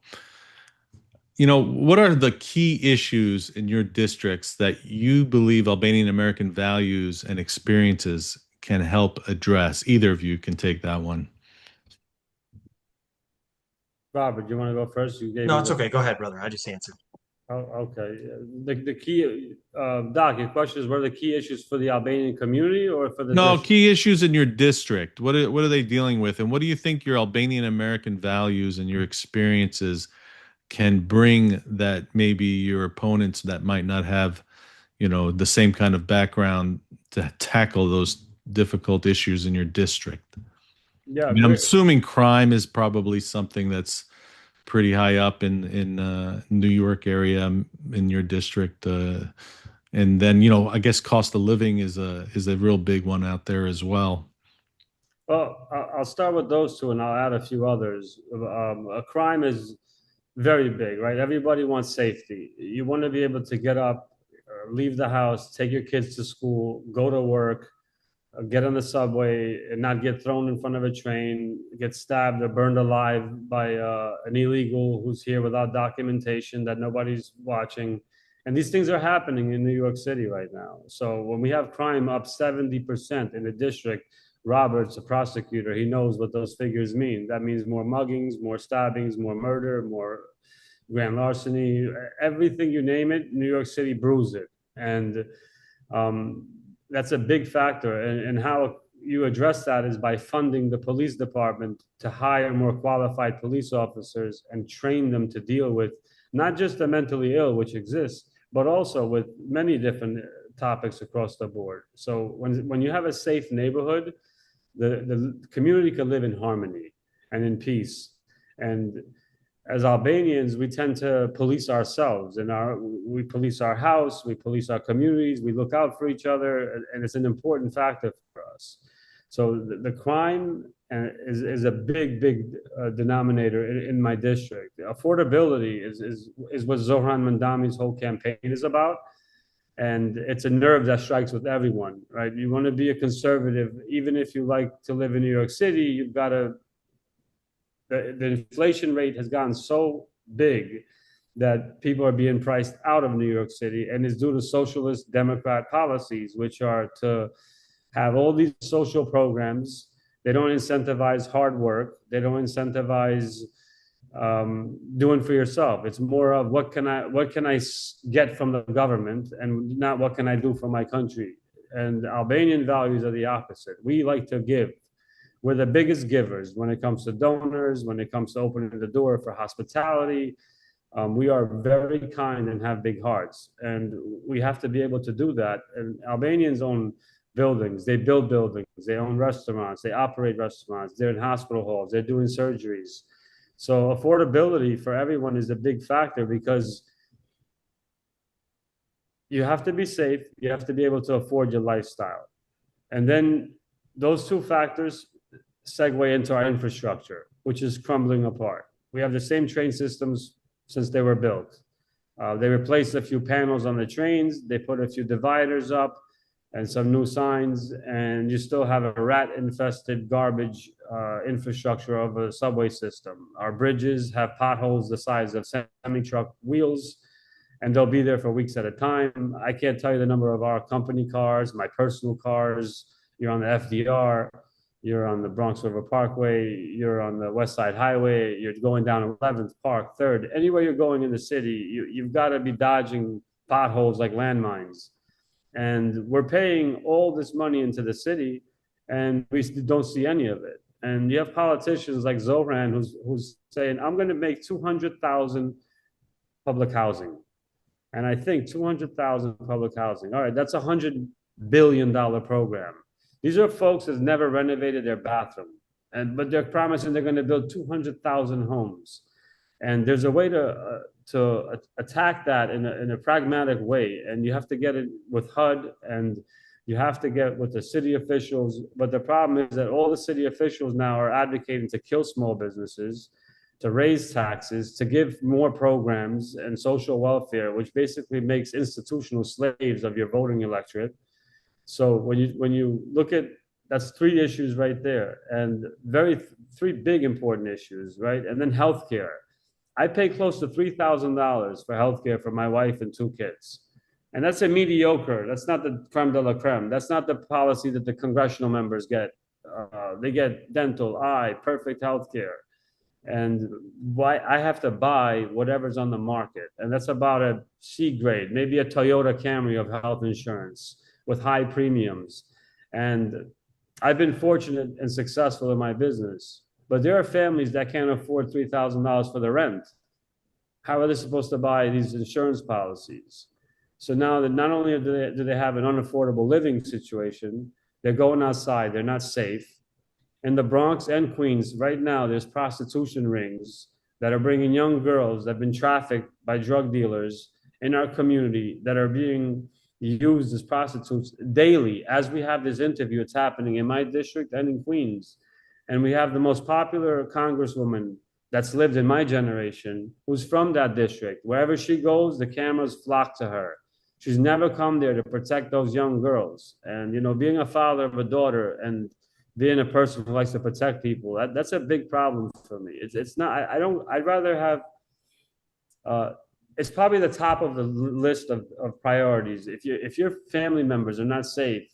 what are the key issues in your districts that you believe Albanian American values and experiences can help address? Either of you can take that one. Robert, you want to go first? No, it's okay. Go ahead, brother. I just answered. Oh, okay. The key, Doc, your question is, what are the key issues for the Albanian community or for the No, district? key issues in your district. What are they dealing with, and what do you think your Albanian American values and your experiences can bring that maybe your opponents that might not have, the same kind of background to tackle those difficult issues in your district? Yeah, I mean, I'm assuming crime is probably something that's pretty high up in New York area in your district, and then I guess cost of living is a real big one out there as well. Well, I'll start with those two, and I'll add a few others. Crime is very big, right? Everybody wants safety. You want to be able to get up, leave the house, take your kids to school, go to work, get on the subway and not get thrown in front of a train, get stabbed or burned alive by an illegal who's here without documentation that nobody's watching. And these things are happening in New York City right now. So when we have crime up 70% in the district, Robert's a prosecutor. He knows what those figures mean. That means more muggings, more stabbings, more murder, more grand larceny, everything you name it, New York City brews it. And that's a big factor. And how you address that is by funding the police department to hire more qualified police officers and train them to deal with not just the mentally ill, which exists, but also with many different topics across the board. So when you have a safe neighborhood, the community can live in harmony and in peace. And as Albanians, we tend to police ourselves, and we police our house, we police our communities, we look out for each other, and it's an important factor for us. So the crime and is a big denominator in my district. Affordability is what Zohran Mandami's whole campaign is about. And it's a nerve that strikes with everyone, right? You want to be a conservative, even if you like to live in New York City, you've got to, the inflation rate has gotten so big that people are being priced out of New York City, and it's due to socialist Democrat policies, which are to have all these social programs. They don't incentivize hard work. They don't incentivize doing for yourself. It's more of what can I get from the government, and not what can I do for my country. And Albanian values are the opposite. We like to give. We're the biggest givers when it comes to donors, when it comes to opening the door for hospitality. We are very kind and have big hearts, and we have to be able to do that. And Albanians own buildings, they build buildings, they own restaurants, they operate restaurants, they're in hospital halls, they're doing surgeries. So affordability for everyone is a big factor, because you have to be safe, you have to be able to afford your lifestyle. And then those two factors segue into our infrastructure, which is crumbling apart. We have the same train systems since they were built. They replaced a few panels on the trains, they put a few dividers up and some new signs, and you still have a rat-infested garbage infrastructure of a subway system. Our bridges have potholes the size of semi-truck wheels, and they'll be there for weeks at a time. I can't tell you the number of our company cars, my personal cars. You're on the FDR, you're on the Bronx River Parkway, you're on the West Side Highway, you're going down 11th Park, 3rd. Anywhere you're going in the city, you've got to be dodging potholes like landmines. And we're paying all this money into the city, and we don't see any of it. And you have politicians like Zohran who's saying, I'm going to make 200,000 public housing. And I think 200,000 public housing. All right, that's a $100 billion program. These are folks that never renovated their bathroom, but they're promising they're going to build 200,000 homes. And there's a way to attack that in a pragmatic way. And you have to get it with HUD, and you have to get with the city officials. But the problem is that all the city officials now are advocating to kill small businesses, to raise taxes, to give more programs and social welfare, which basically makes institutional slaves of your voting electorate. So when you look at, that's three issues right there, and three big important issues, right? And then healthcare. I pay close to $3,000 for healthcare for my wife and 2 kids. And that's a mediocre, that's not the creme de la creme. That's not the policy that the congressional members get. They get dental, eye, perfect healthcare. And why I have to buy whatever's on the market. And that's about a C grade, maybe a Toyota Camry of health insurance with high premiums. And I've been fortunate and successful in my business, but there are families that can't afford $3,000 for the rent. How are they supposed to buy these insurance policies? So now that not only do they have an unaffordable living situation, they're going outside, they're not safe. In the Bronx and Queens, right now, there's prostitution rings that are bringing young girls that have been trafficked by drug dealers in our community that are being used as prostitutes daily. As we have this interview, it's happening in my district and in Queens. And we have the most popular congresswoman that's lived in my generation, who's from that district. Wherever she goes, the cameras flock to her. She's never come there to protect those young girls. And, you know, being a father of a daughter and being a person who likes to protect people, that's a big problem for me. It's not, I'd rather have, it's probably the top of the list of priorities. If your family members are not safe,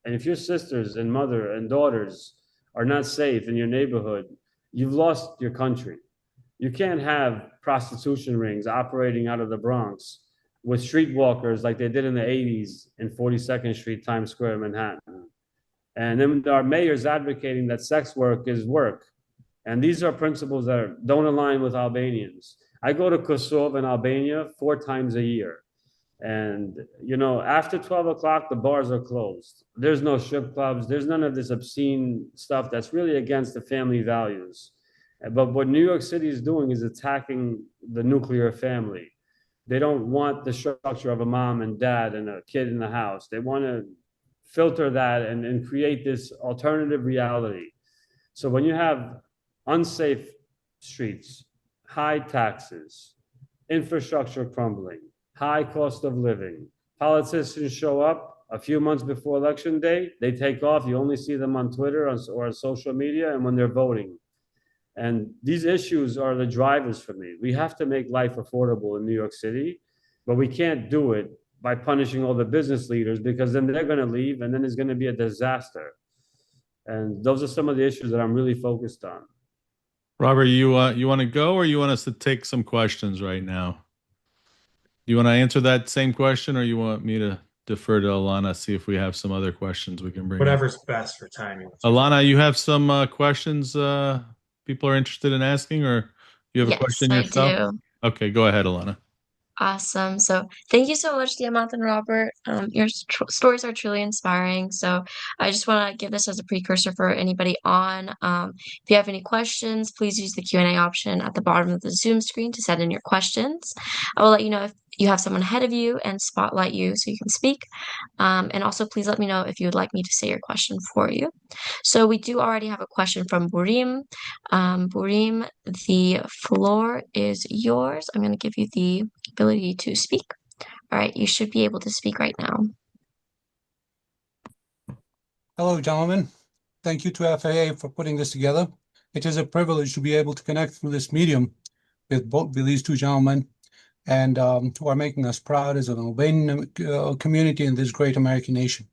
and if your sisters and mother and daughters are not safe in your neighborhood, you've lost your country. You can't have prostitution rings operating out of the Bronx with streetwalkers like they did in the 80s in 42nd Street, Times Square, Manhattan. And then our mayor's advocating that sex work is work. And these are principles that don't align with Albanians. I go to Kosovo in Albania 4 times a year. And, you know, after 12 o'clock, the bars are closed. There's no strip clubs. There's none of this obscene stuff that's really against the family values. But what New York City is doing is attacking the nuclear family. They don't want the structure of a mom and dad and a kid in the house. They want to filter that and create this alternative reality. So when you have unsafe streets, high taxes, infrastructure crumbling, high cost of living, politicians show up a few months before election day, they take off. You only see them on Twitter or on social media and when they're voting. And these issues are the drivers for me. We have to make life affordable in New York City, but we can't do it by punishing all the business leaders, because then they're going to leave and then it's going to be a disaster. And those are some of the issues that I'm really focused on. Robert, you want to go, or you want us to take some questions right now? You want to answer that same question, or you want me to defer to Alana, see if we have some other questions we can bring Whatever's best for timing. Alana, you have some questions people are interested in asking, or you have a question yourself? Yes, I do. Okay, go ahead, Alana. Awesome. So thank you so much, Diamant and Robert. Your stories are truly inspiring. So I just want to give this as a precursor for anybody on. If you have any questions, please use the Q&A option at the bottom of the Zoom screen to send in your questions. I will let you know if you have someone ahead of you and spotlight you so you can speak. And also, please let me know if you would like me to say your question for you. So we do already have a question from Burim. Burim, the floor is yours. I'm going to give you the ability to speak. All right, you should be able to speak right now. Hello, gentlemen. Thank you to FAA for putting this together. It is a privilege to be able to connect through this medium with these two gentlemen, and who are making us proud as an Albanian community in this great American nation.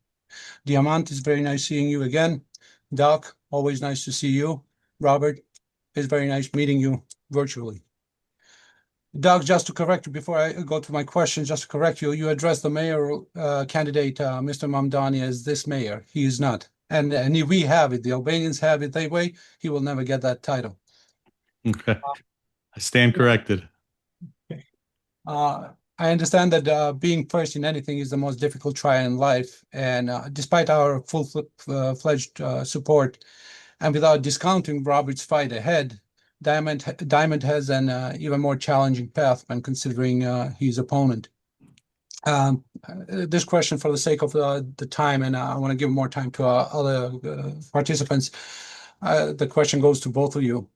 Diamant, it's very nice seeing you again. Doc, always nice to see you. Robert, it's very nice meeting you virtually. Doug, just to correct you before I go to my question, just to correct you, you addressed the mayor candidate, Mr. Mamdani, as this mayor. He is not. And we have it. The Albanians have it that way. He will never get that title. Okay. I stand corrected. I understand that being first in anything is the most difficult trial in life. And despite our full-fledged support, and without discounting Robert's fight ahead, Diamond has an even more challenging path when considering his opponent. This question, for the sake of the time, and I want to give more time to other participants, the question goes to both of you.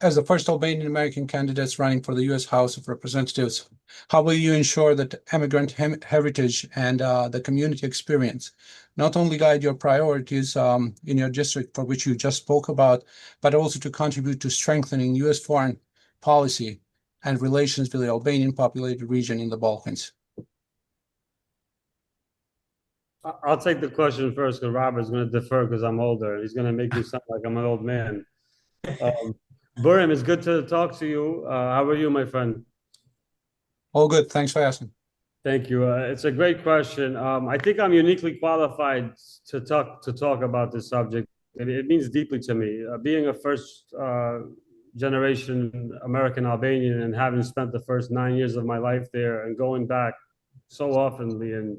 As the first Albanian-American candidates running for the U.S. House of Representatives, how will you ensure that immigrant heritage and the community experience not only guide your priorities in your district, for which you just spoke about, but also to contribute to strengthening U.S. foreign policy and relations with the Albanian populated region in the Balkans? I'll take the question first, because Robert's going to defer because I'm older. He's going to make me sound like I'm an old man. Burim, it's good to talk to you. How are you, my friend? All good. Thanks for asking. Thank you. It's a great question. I think I'm uniquely qualified to talk about this subject. It means deeply to me. Being a first generation American Albanian and having spent the first 9 years of my life there and going back so oftenly and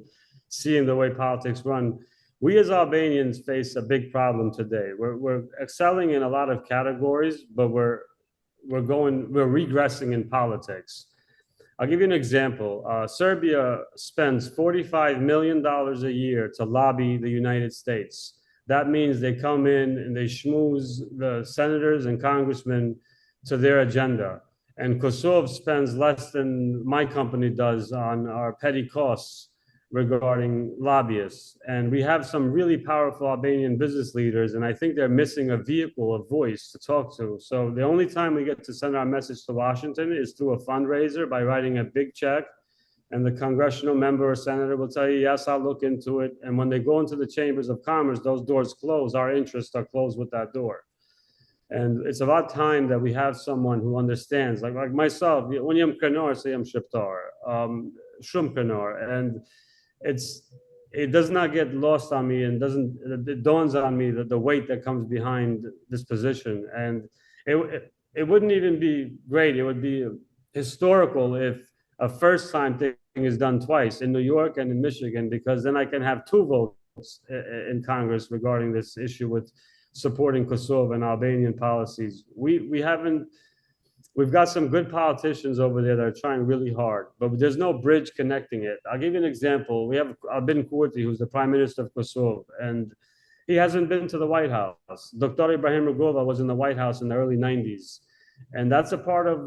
seeing the way politics run, we as Albanians face a big problem today. We're excelling in a lot of categories, but we're regressing in politics. I'll give you an example. Serbia spends $45 million a year to lobby the United States. That means they come in and they schmooze the senators and congressmen to their agenda. And Kosovo spends less than my company does on our petty costs regarding lobbyists. And we have some really powerful Albanian business leaders, and I think they're missing a vehicle, a voice to talk to. So the only time we get to send our message to Washington is through a fundraiser by writing a big check, and the congressional member or senator will tell you, yes, I'll look into it. And when they go into the chambers of commerce, those doors close. Our interests are closed with that door. And it's about time that we have someone who understands, like myself, when I'm Krenor, say I'm Shqiptar, Shum Krenor, and it does not get lost on me, and it dawns on me that the weight that comes behind this position. And it wouldn't even be great. It would be historical if a first time thing is done twice in New York and in Michigan, because then I can have 2 votes in Congress regarding this issue with supporting Kosovo and Albanian policies. We've got some good politicians over there that are trying really hard, but there's no bridge connecting it. I'll give you an example. We have Albin Kurti, who's the Prime Minister of Kosovo, and He hasn't been to the White House. Dr. Ibrahim Rugova was in the White House in the early 90s. And that's a part of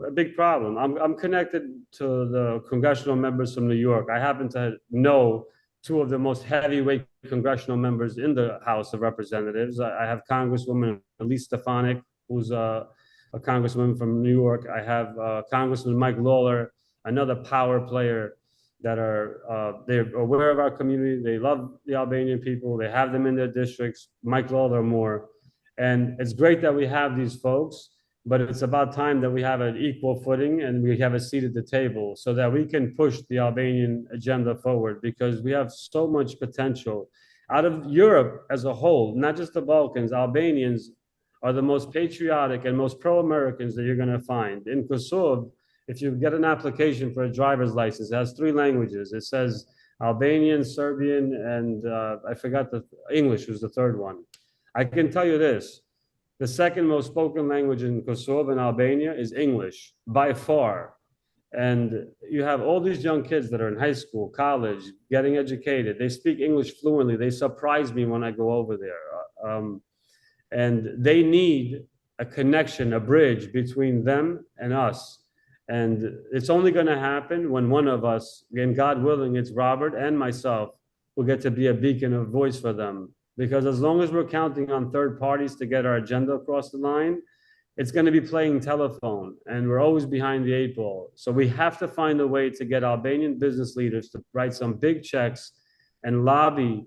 a big problem. I'm connected to the congressional members from New York. I happen to know two of the most heavyweight congressional members in the House of Representatives. I have Congresswoman Elise Stefanik, who's a congresswoman from New York. I have Congressman Mike Lawler, another power player that they're aware of our community. They love the Albanian people. They have them in their districts. Mike Lawler more. And it's great that we have these folks, but it's about time that we have an equal footing and we have a seat at the table so that we can push the Albanian agenda forward, because we have so much potential. Out of Europe as a whole, not just the Balkans, Albanians are the most patriotic and most pro-Americans that you're going to find. In Kosovo, if you get an application for a driver's license, it has 3 languages. It says Albanian, Serbian, and I forgot the English was the third one. I can tell you this. The second most spoken language in Kosovo and Albania is English, by far. And you have all these young kids that are in high school, college, getting educated. They speak English fluently. They surprise me when I go over there. And they need a connection, a bridge between them and us. And it's only going to happen when one of us, and God willing, it's Robert and myself, will get to be a beacon of voice for them. Because as long as we're counting on third parties to get our agenda across the line, it's going to be playing telephone, and we're always behind the 8 ball. So we have to find a way to get Albanian business leaders to write some big checks and lobby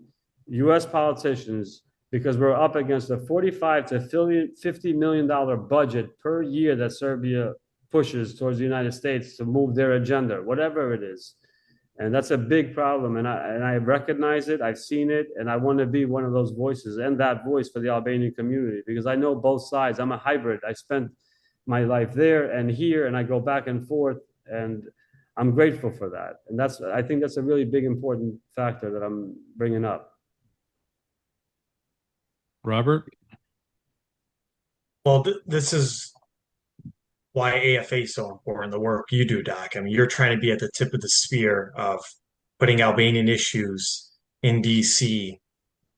US politicians, because we're up against a $45 to $50 million budget per year that Serbia pushes towards the United States to move their agenda, whatever it is. And that's a big problem. And I recognize it. I've seen it. And I want to be one of those voices and that voice for the Albanian community, because I know both sides. I'm a hybrid. I spent my life there and here, and I go back and forth. And I'm grateful for that. And I think that's a really big, important factor that I'm bringing up. Robert? Well, this is why AFA is so important, the work you do, Doc. I mean, you're trying to be at the tip of the spear of putting Albanian issues in DC,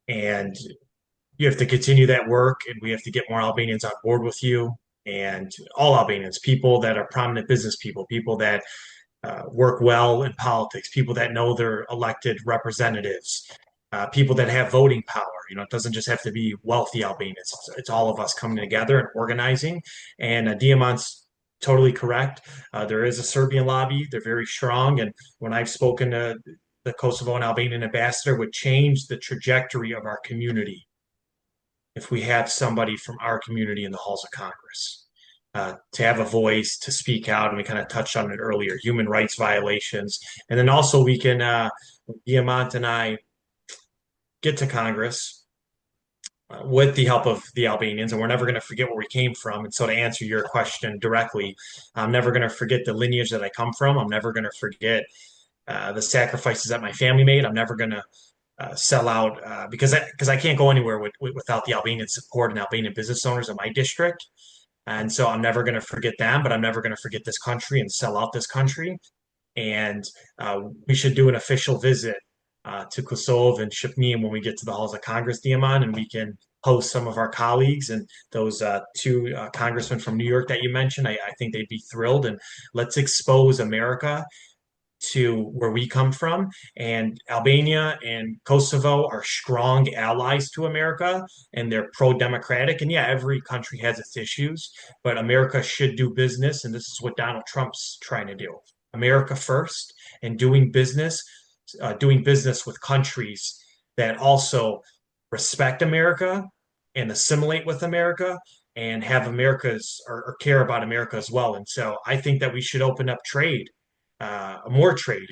and you have to continue that work, and we have to get more Albanians on board with you, and all Albanians, people that are prominent business people, people that work well in politics, people that know their elected representatives, people that have voting power. You know, it doesn't just have to be wealthy Albanians. It's all of us coming together and organizing. And Diamant's totally correct. There is a Serbian lobby. They're very strong. And when I've spoken to the Kosovo and Albanian ambassador, would change the trajectory of our community if we have somebody from our community in the halls of Congress. To have a voice, to speak out, and we kind of touched on it earlier, human rights violations. And then also we can, Diamant and I get to Congress with the help of the Albanians, and we're never going to forget where we came from. And so to answer your question directly, I'm never going to forget the lineage that I come from. I'm never going to forget the sacrifices that my family made. I'm never going to sell out because I can't go anywhere without the Albanian support and Albanian business owners in my district. And so I'm never going to forget them, but I'm never going to forget this country and sell out this country. And we should do an official visit to Kosovo and Shqipni when we get to the halls of Congress, Diamant, and we can host some of our colleagues and those 2 congressmen from New York that you mentioned. I think they'd be thrilled. And let's expose America to where we come from. And Albania and Kosovo are strong allies to America, and they're pro-democratic. And yeah, every country has its issues, but America should do business. And this is what Donald Trump's trying to do. America first, and doing business with countries that also respect America and assimilate with America and have America's or care about America as well. And so I think that we should open up more trade,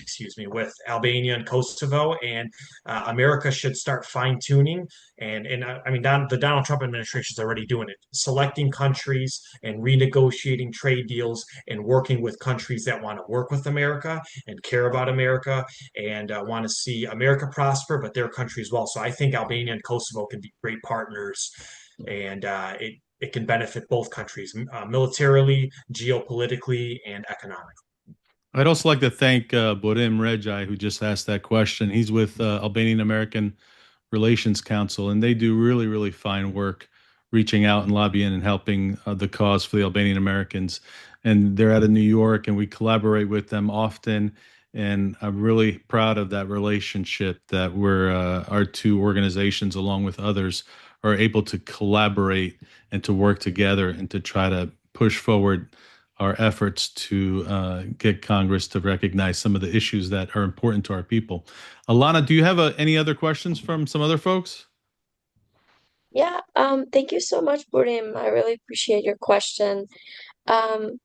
with Albania and Kosovo, and America should start fine tuning. And I mean, the Donald Trump administration is already doing it, selecting countries and renegotiating trade deals and working with countries that want to work with America and care about America and want to see America prosper, but their country as well. So I think Albania and Kosovo can be great partners, and it can benefit both countries militarily, geopolitically, and economically. I'd also like to thank Borim Rejai, who just asked that question. He's with Albanian-American Relations Council, and they do really, really fine work reaching out and lobbying and helping the cause for the Albanian Americans. And they're out of New York, and we collaborate with them often. And I'm really proud of that relationship that our two organizations, along with others, are able to collaborate and to work together and to try to push forward our efforts to get Congress to recognize some of the issues that are important to our people. Alana, do you have any other questions from some other folks? Yeah, thank you so much, Burim. I really appreciate your question. Um,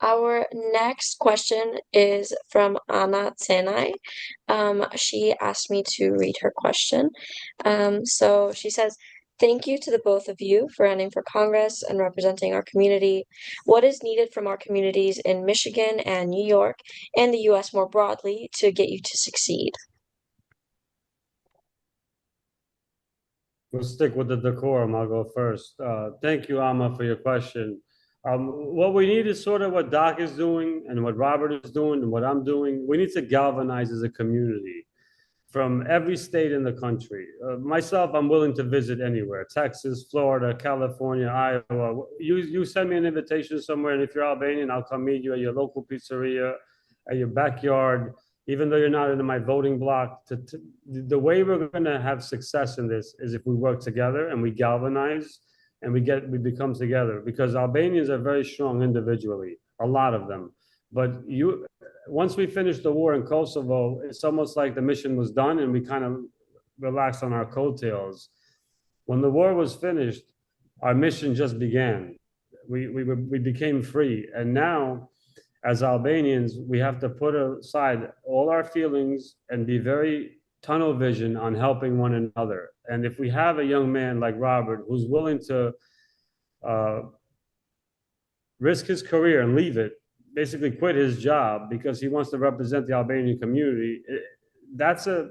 our next question is from Anna Tsenai. She asked me to read her question. So she says, thank you to the both of you for running for Congress and representing our community. What is needed from our communities in Michigan and New York and the US more broadly to get you to succeed? We'll stick with the decorum. I'll go first. Thank you, Amma, for your question. What we need is sort of what Doc is doing and what Robert is doing and what I'm doing. We need to galvanize as a community from every state in the country. Myself, I'm willing to visit anywhere: Texas, Florida, California, Iowa. You send me an invitation somewhere, and if you're Albanian, I'll come meet you at your local pizzeria, at your backyard, even though you're not in my voting block. The way we're going to have success in this is if we work together and we galvanize and we become together, because Albanians are very strong individually, a lot of them. But once we finish the war in Kosovo, it's almost like the mission was done and we kind of relaxed on our coattails. When the war was finished, our mission just began. We became free. And now, as Albanians, we have to put aside all our feelings and be very tunnel vision on helping one another. And if we have a young man like Robert who's willing to risk his career and leave it, basically quit his job because he wants to represent the Albanian community, that's a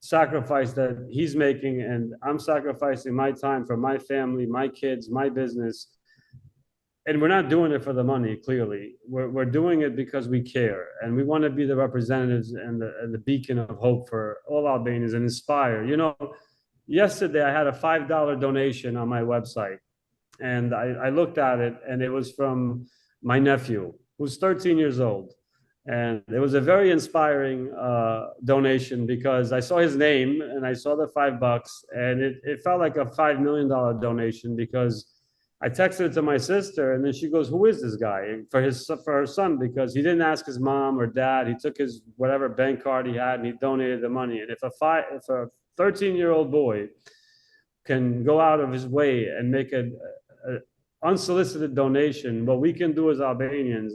sacrifice that he's making, and I'm sacrificing my time for my family, my kids, my business. And we're not doing it for the money, clearly. We're doing it because we care, and we want to be the representatives and the beacon of hope for all Albanians and inspire. You know, yesterday I had a $5 donation on my website, and I looked at it, and it was from my nephew, who's 13 years old. And it was a very inspiring donation because I saw his name and I saw the $5, and it felt like a $5 million donation, because I texted it to my sister, and then she goes, "Who is this guy?" For her son, because he didn't ask his mom or dad. He took his whatever bank card he had and he donated the money. And if a 13-year-old boy can go out of his way and make a unsolicited donation, what we can do as Albanians,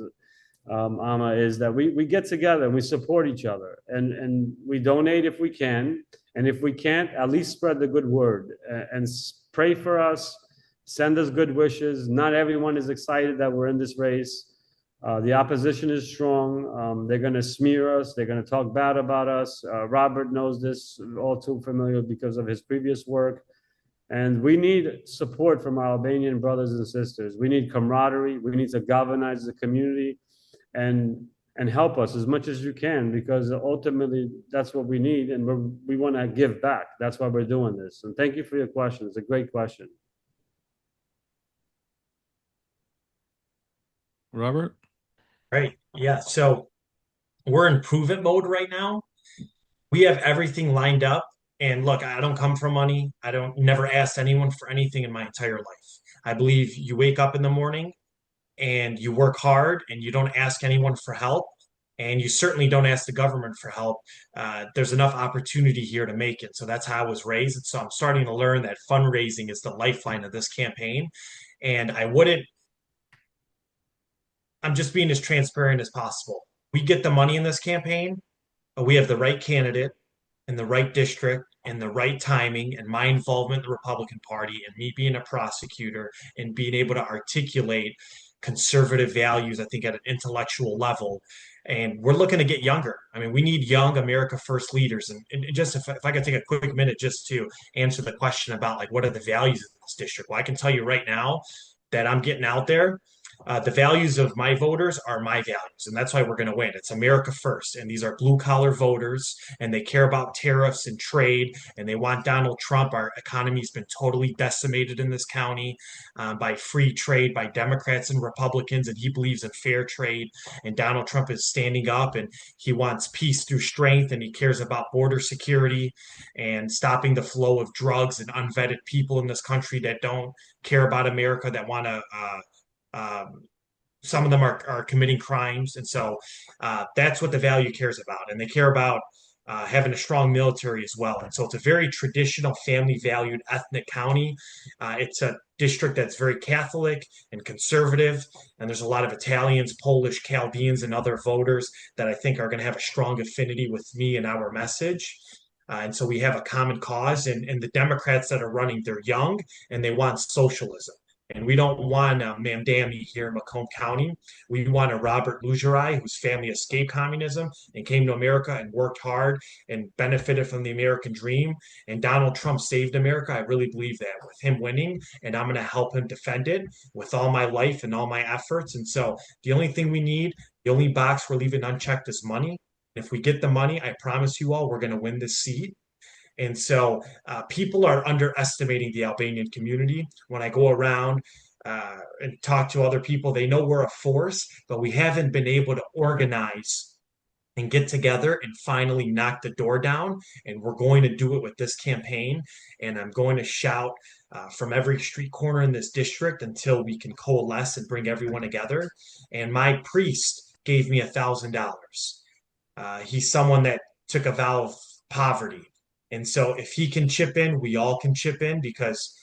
Amma, is that we get together and we support each other, and we donate if we can, and if we can't, at least spread the good word and pray for us, send us good wishes. Not everyone is excited that we're in this race. The opposition is strong. They're going to smear us. They're going to talk bad about us. Robert knows this all too familiar because of his previous work. And we need support from our Albanian brothers and sisters. We need camaraderie. We need to galvanize the community and help us as much as you can, because ultimately that's what we need, and we want to give back. That's why we're doing this. And thank you for your question. It's a great question. Robert? Right. Yeah. So we're in prove it mode right now. We have everything lined up. And look, I don't come from money. I don't never asked anyone for anything in my entire life. I believe you wake up in the morning and you work hard and you don't ask anyone for help. And you certainly don't ask the government for help. There's enough opportunity here to make it. So that's how I was raised. And so I'm starting to learn that fundraising is the lifeline of this campaign. And I'm just being as transparent as possible. We get the money in this campaign, but we have the right candidate in the right district and the right timing, and my involvement in the Republican Party and me being a prosecutor and being able to articulate conservative values, I think, at an intellectual level. And we're looking to get younger. I mean, we need young America First leaders. And just if I could take a quick minute just to answer the question about, like, what are the values of this district? Well, I can tell you right now that I'm getting out there. the values of my voters are my values, and that's why we're going to win. It's America first, and these are blue collar voters, and they care about tariffs and trade, and they want Donald Trump. Our economy has been totally decimated in this county by free trade, by Democrats and Republicans, and he believes in fair trade. And Donald Trump is standing up, and he wants peace through strength, and he cares about border security and stopping the flow of drugs and unvetted people in this country that don't care about America, that want to some of them are committing crimes. And so that's what the value cares about. And they care about having a strong military as well. And so it's a very traditional, family valued, ethnic county. It's a district that's very Catholic and conservative. And there's a lot of Italians, Polish, Chaldeans, and other voters that I think are going to have a strong affinity with me and our message. And so we have a common cause. And the Democrats that are running, they're young and they want socialism. And we don't want a Mamdani here in Macomb County. We want a Robert Lulgjuraj, whose family escaped communism and came to America and worked hard and benefited from the American dream. And Donald Trump saved America. I really believe that with him winning, and I'm going to help him defend it with all my life and all my efforts. And so the only thing we need, the only box we're leaving unchecked is money. If we get the money, I promise you all, we're going to win this seat. And so people are underestimating the Albanian community. When I go around and talk to other people, they know we're a force, but we haven't been able to organize and get together and finally knock the door down. And we're going to do it with this campaign. And I'm going to shout from every street corner in this district until we can coalesce and bring everyone together. And my priest gave me $1,000. He's someone that took a vow of poverty. And so if he can chip in, we all can chip in, because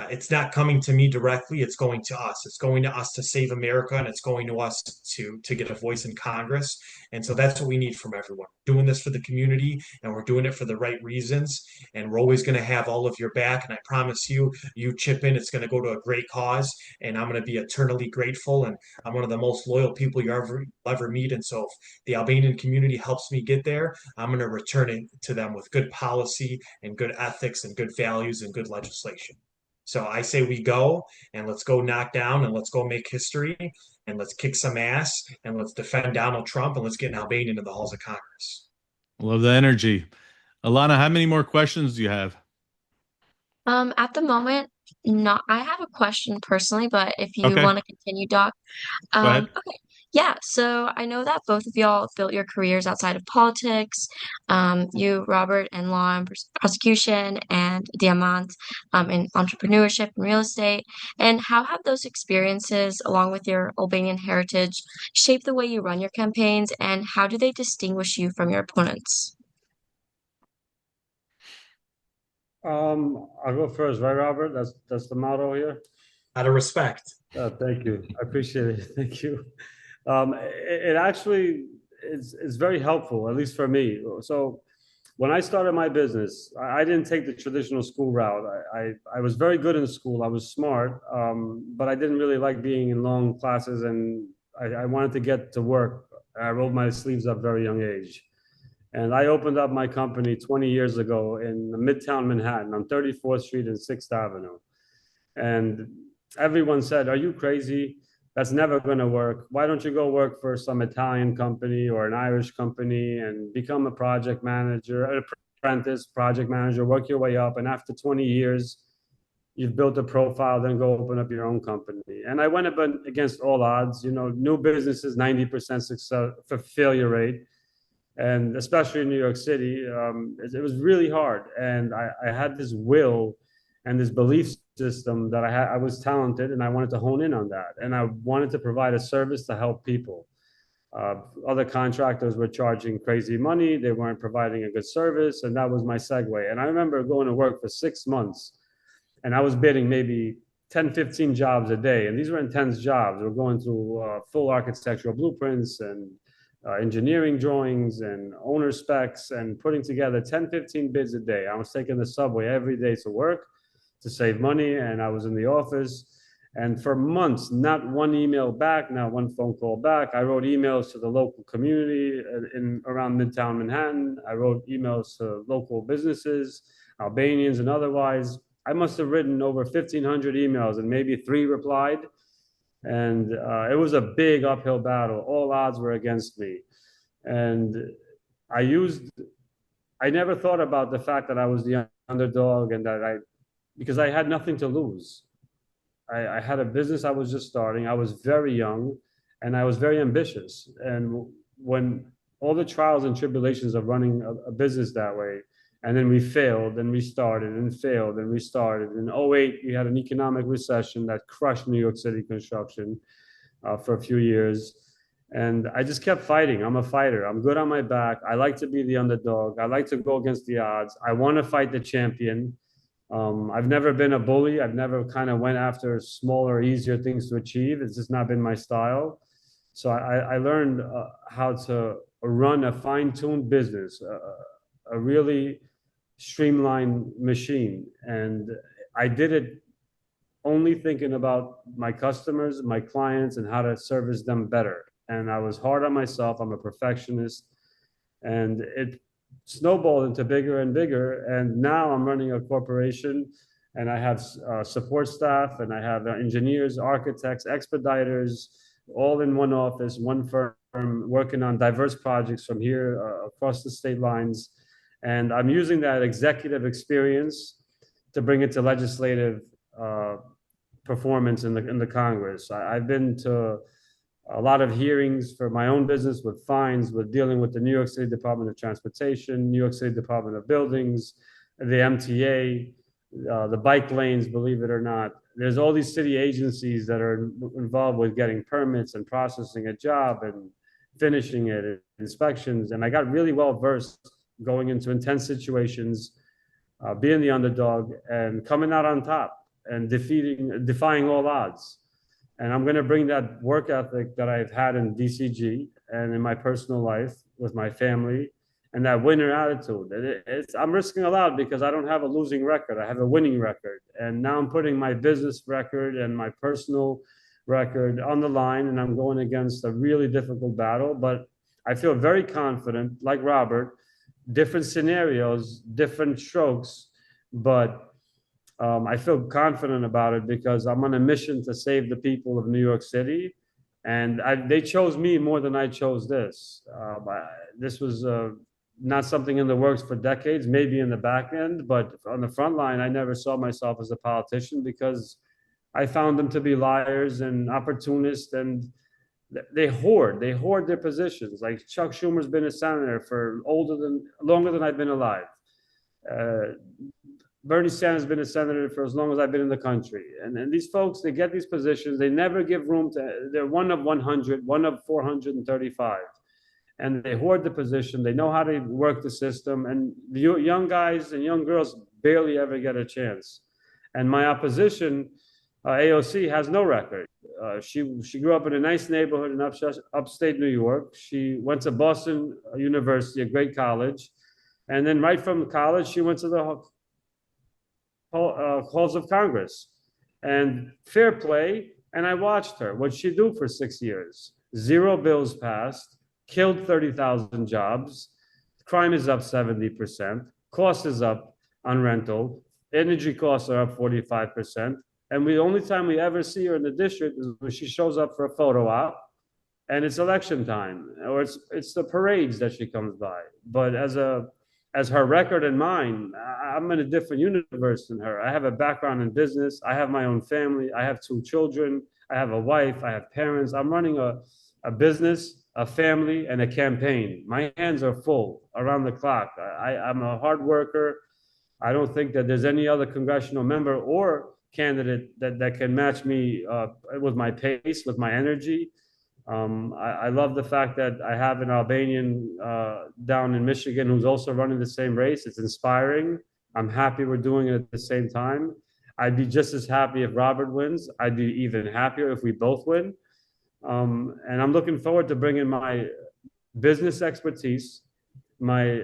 it's not coming to me directly. It's going to us. It's going to us to save America, and it's going to us to get a voice in Congress. And so that's what we need from everyone. Doing this for the community, and we're doing it for the right reasons. And we're always going to have all of your back. And I promise you, you chip in, it's going to go to a great cause. And I'm going to be eternally grateful. And I'm one of the most loyal people you ever meet. And so if the Albanian community helps me get there, I'm going to return it to them with good policy and good ethics and good values and good legislation. So I say we go, and let's go knock down, and let's go make history, and let's kick some ass, and let's defend Donald Trump, and let's get an Albanian into the halls of Congress. Love the energy. Alana, how many more questions do you have? At the moment, not. I have a question personally, but if you Okay. want to continue, Doc. Go ahead. Okay. Yeah, so I know that both of y'all built your careers outside of politics. You, Robert, in law and prosecution, and Diamant, in entrepreneurship and real estate. And how have those experiences, along with your Albanian heritage, shaped the way you run your campaigns, and how do they distinguish you from your opponents? I'll go first, right, Robert? That's the motto here. Out of respect. Thank you. I appreciate it. Thank you. It actually is very helpful, at least for me. So when I started my business, I didn't take the traditional school route. I was very good in school. I was smart, but I didn't really like being in long classes, and I wanted to get to work. I rolled my sleeves up very young age. And I opened up my company 20 years ago in Midtown Manhattan on 34th Street and 6th Avenue. And everyone said, "Are you crazy? That's never going to work. Why don't you go work for some Italian company or an Irish company and become a project manager, an apprentice project manager, work your way up. And after 20 years, you've built a profile, then go open up your own company." And I went up against all odds. You know, new businesses, 90% success for failure rate. And especially in New York City, it was really hard. And I had this will and this belief system that I was talented, and I wanted to hone in on that. And I wanted to provide a service to help people. Other contractors were charging crazy money. They weren't providing a good service. And that was my segue. And I remember going to work for 6 months, and I was bidding maybe 10, 15 jobs a day. And these were intense jobs. We're going through full architectural blueprints and engineering drawings and owner specs, and putting together 10, 15 bids a day. I was taking the subway every day to work to save money, and I was in the office. And for months, not one email back, not one phone call back. I wrote emails to the local community around Midtown Manhattan. I wrote emails to local businesses, Albanians and otherwise. I must have written over 1,500 emails, and maybe 3 replied. And it was a big uphill battle. All odds were against me. And I never thought about the fact that I was the underdog and that because I had nothing to lose. I had a business I was just starting. I was very young and I was very ambitious. And when all the trials and tribulations of running a business that way, and then we failed and restarted and failed and restarted. In 2008, we had an economic recession that crushed New York City construction for a few years. And I just kept fighting. I'm a fighter. I'm good on my back. I like to be the underdog. I like to go against the odds. I want to fight the champion. I've never been a bully. I've never kind of went after smaller, easier things to achieve. It's just not been my style. So I learned how to run a fine-tuned business, a really streamlined machine. And I did it only thinking about my customers, my clients, and how to service them better. And I was hard on myself. I'm a perfectionist. And it snowballed into bigger and bigger. And now I'm running a corporation and I have support staff and I have engineers, architects, expediters, all in one office, one firm, working on diverse projects from here across the state lines. And I'm using that executive experience to bring it to legislative performance in the Congress. I've been to a lot of hearings for my own business with fines, with dealing with the New York City Department of Transportation, New York City Department of Buildings, the MTA, the bike lanes, believe it or not. There's all these city agencies that are involved with getting permits and processing a job and finishing it, inspections. And I got really well versed going into intense situations, being the underdog and coming out on top and defying all odds. And I'm going to bring that work ethic that I've had in DCG and in my personal life with my family and that winner attitude. I'm risking a lot because I don't have a losing record. I have a winning record. And now I'm putting my business record and my personal record on the line, and I'm going against a really difficult battle. But I feel very confident, like Robert, different scenarios, different strokes, but I feel confident about it because I'm on a mission to save the people of New York City. And they chose me more than I chose this. This was not something in the works for decades, maybe in the back end, but on the front line, I never saw myself as a politician because I found them to be liars and opportunists, and they hoard their positions. Like Chuck Schumer's been a senator for longer than I've been alive. Bernie Sanders has been a senator for as long as I've been in the country. And these folks, they get these positions, they never give room they're one of 100, one of 435. And they hoard the position, they know how to work the system, and the young guys and young girls barely ever get a chance. And my opposition, AOC, has no record. She grew up in a nice neighborhood in upstate New York. She went to Boston University, a great college. And then right from college, she went to the halls of Congress. And fair play, and I watched her. What'd she do for 6 years? 0 bills passed, killed 30,000 jobs, crime is up 70%, cost is up on rental, energy costs are up 45%. And the only time we ever see her in the district is when she shows up for a photo op and it's election time, or it's the parades that she comes by. But as her record and mine, I'm in a different universe than her. I have a background in business. I have my own family. I have 2 children. I have a wife. I have parents. I'm running a business, a family, and a campaign. My hands are full around the clock. I'm a hard worker. I don't think that there's any other congressional member or candidate that can match me with my pace, with my energy. I love the fact that I have an Albanian down in Michigan who's also running the same race. It's inspiring. I'm happy we're doing it at the same time. I'd be just as happy if Robert wins. I'd be even happier if we both win. And I'm looking forward to bringing my business expertise, my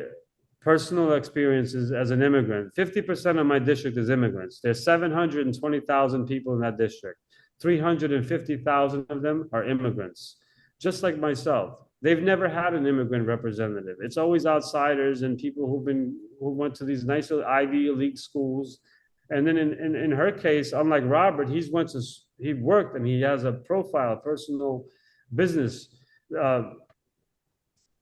personal experiences as an immigrant. 50% of my district is immigrants. There's 720,000 people in that district. 350,000 of them are immigrants, just like myself. They've never had an immigrant representative. It's always outsiders and people who went to these nice Ivy League schools And then in her case, unlike Robert, he worked and he has a profile, personal business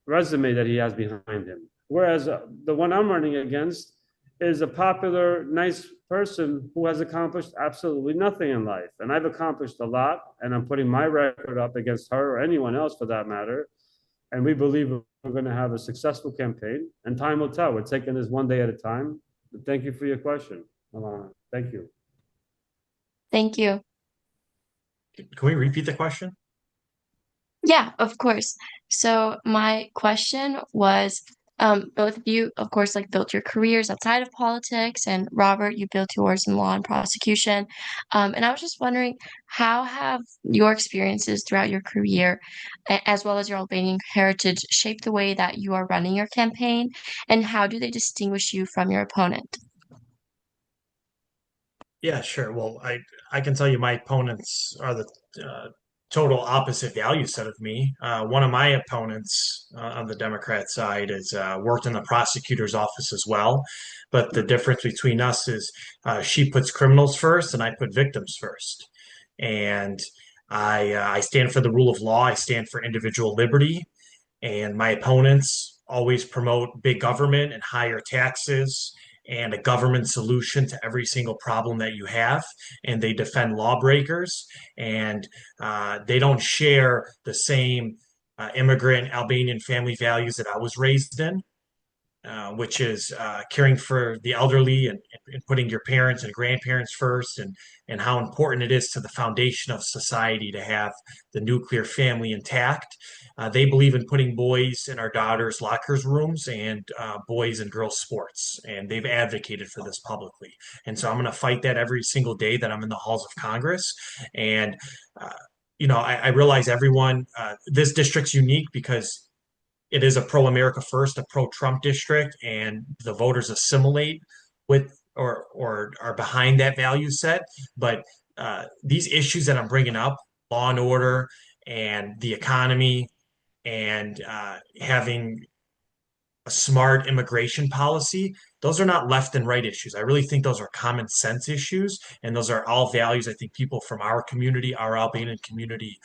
resume that he has behind him. Whereas the one I'm running against is a popular, nice person who has accomplished absolutely nothing in life. And I've accomplished a lot, and I'm putting my record up against her or anyone else for that matter. And we believe we're going to have a successful campaign, and time will tell. We're taking this one day at a time. But thank you for your question, Alana. Thank you. Thank you. Can we repeat the question? Yeah, of course. So my question was, both of you, of course, like built your careers outside of politics, and Robert, you built yours in law and prosecution. And I was just wondering, how have your experiences throughout your career, as well as your Albanian heritage, shaped the way that you are running your campaign, and how do they distinguish you from your opponent? Yeah, sure. Well, I can tell you my opponents are the total opposite value set of me. One of my opponents on the Democrat side is worked in the prosecutor's office as well. But the difference between us is she puts criminals first and I put victims first. And I stand for the rule of law. I stand for individual liberty. And my opponents always promote big government and higher taxes and a government solution to every single problem that you have. And they defend lawbreakers, and they don't share the same immigrant Albanian family values that I was raised in. Which is caring for the elderly and putting your parents and grandparents first, and how important it is to the foundation of society to have the nuclear family intact. They believe in putting boys in our daughters' lockers rooms and boys and girls' sports, and they've advocated for this publicly. And so I'm going to fight that every single day that I'm in the halls of Congress. And I realize this district's unique because it is a pro-America first, a pro-Trump district, and the voters assimilate with or are behind that value set. But these issues that I'm bringing up, law and order, and the economy, and having a smart immigration policy, those are not left and right issues. I really think those are common sense issues, and those are all values I think people from our community, our Albanian community,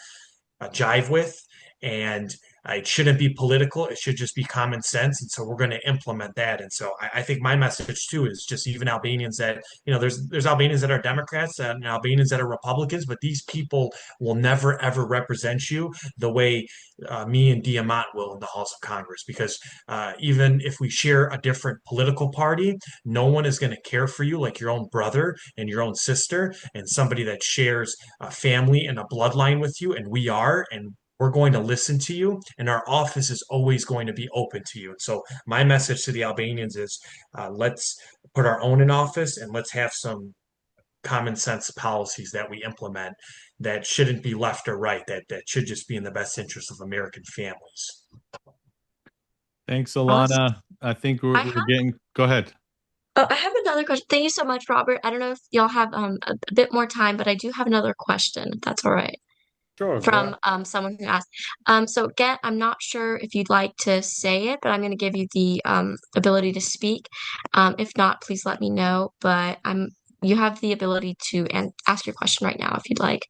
jive with. And it shouldn't be political. It should just be common sense. And so we're going to implement that. And so I think my message too is just even Albanians that, there's Albanians that are Democrats and Albanians that are Republicans, but these people will never, ever represent you the way me and Diamant will in the halls of Congress. Because even if we share a different political party, no one is going to care for you like your own brother and your own sister and somebody that shares a family and a bloodline with you. And we are, and we're going to listen to you, and our office is always going to be open to you. And so my message to the Albanians is let's put our own in office, and let's have some common sense policies that we implement that shouldn't be left or right, that should just be in the best interest of American families. Thanks, Awesome. Alana. I think we're getting, go ahead. Oh, I have another question. Thank you so much, Robert. I don't know if y'all have a bit more time, but I do have another question, if that's all right. Sure. From someone who asked. So Get, I'm not sure if you'd like to say it, but I'm going to give you the ability to speak. If not, please let me know. But you have the ability to ask your question right now if you'd like.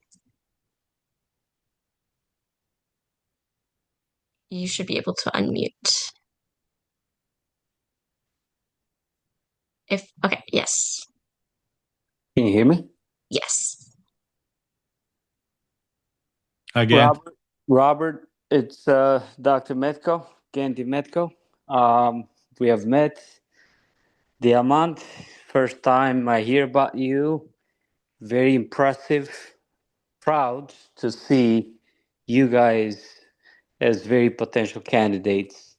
You should be able to unmute. Okay, yes. Can you hear me? Yes. Again. Robert, it's Dr. Metko, Gandhi Metko. We have met. Diamant, first time I hear about you. Very impressive. Proud to see you guys as very potential candidates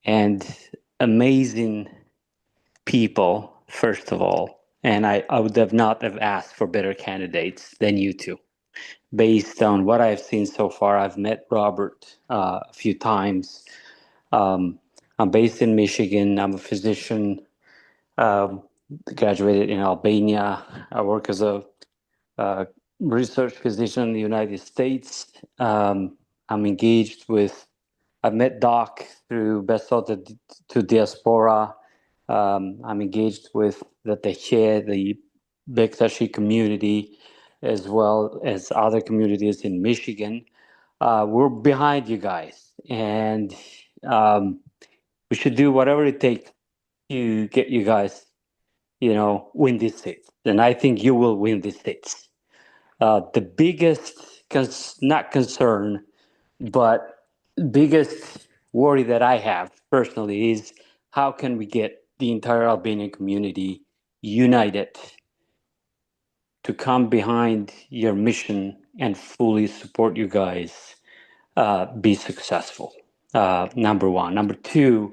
and amazing people, first of all. And I would have not have asked for better candidates than you two. Based on what I've seen so far, I've met Robert a few times. I'm based in Michigan. I'm a physician, graduated in Albania. I work as a research physician in the United States. I'm engaged with, I've met Doc through Best Out to Diaspora I'm engaged with the Teche, the Bektashi community, as well as other communities in Michigan. We're behind you guys, and we should do whatever it takes to get you guys, win these states. And I think you will win these states. The biggest, not concern, but biggest worry that I have personally is how can we get the entire Albanian community united to come behind your mission and fully support you guys be successful. Number one. Number two,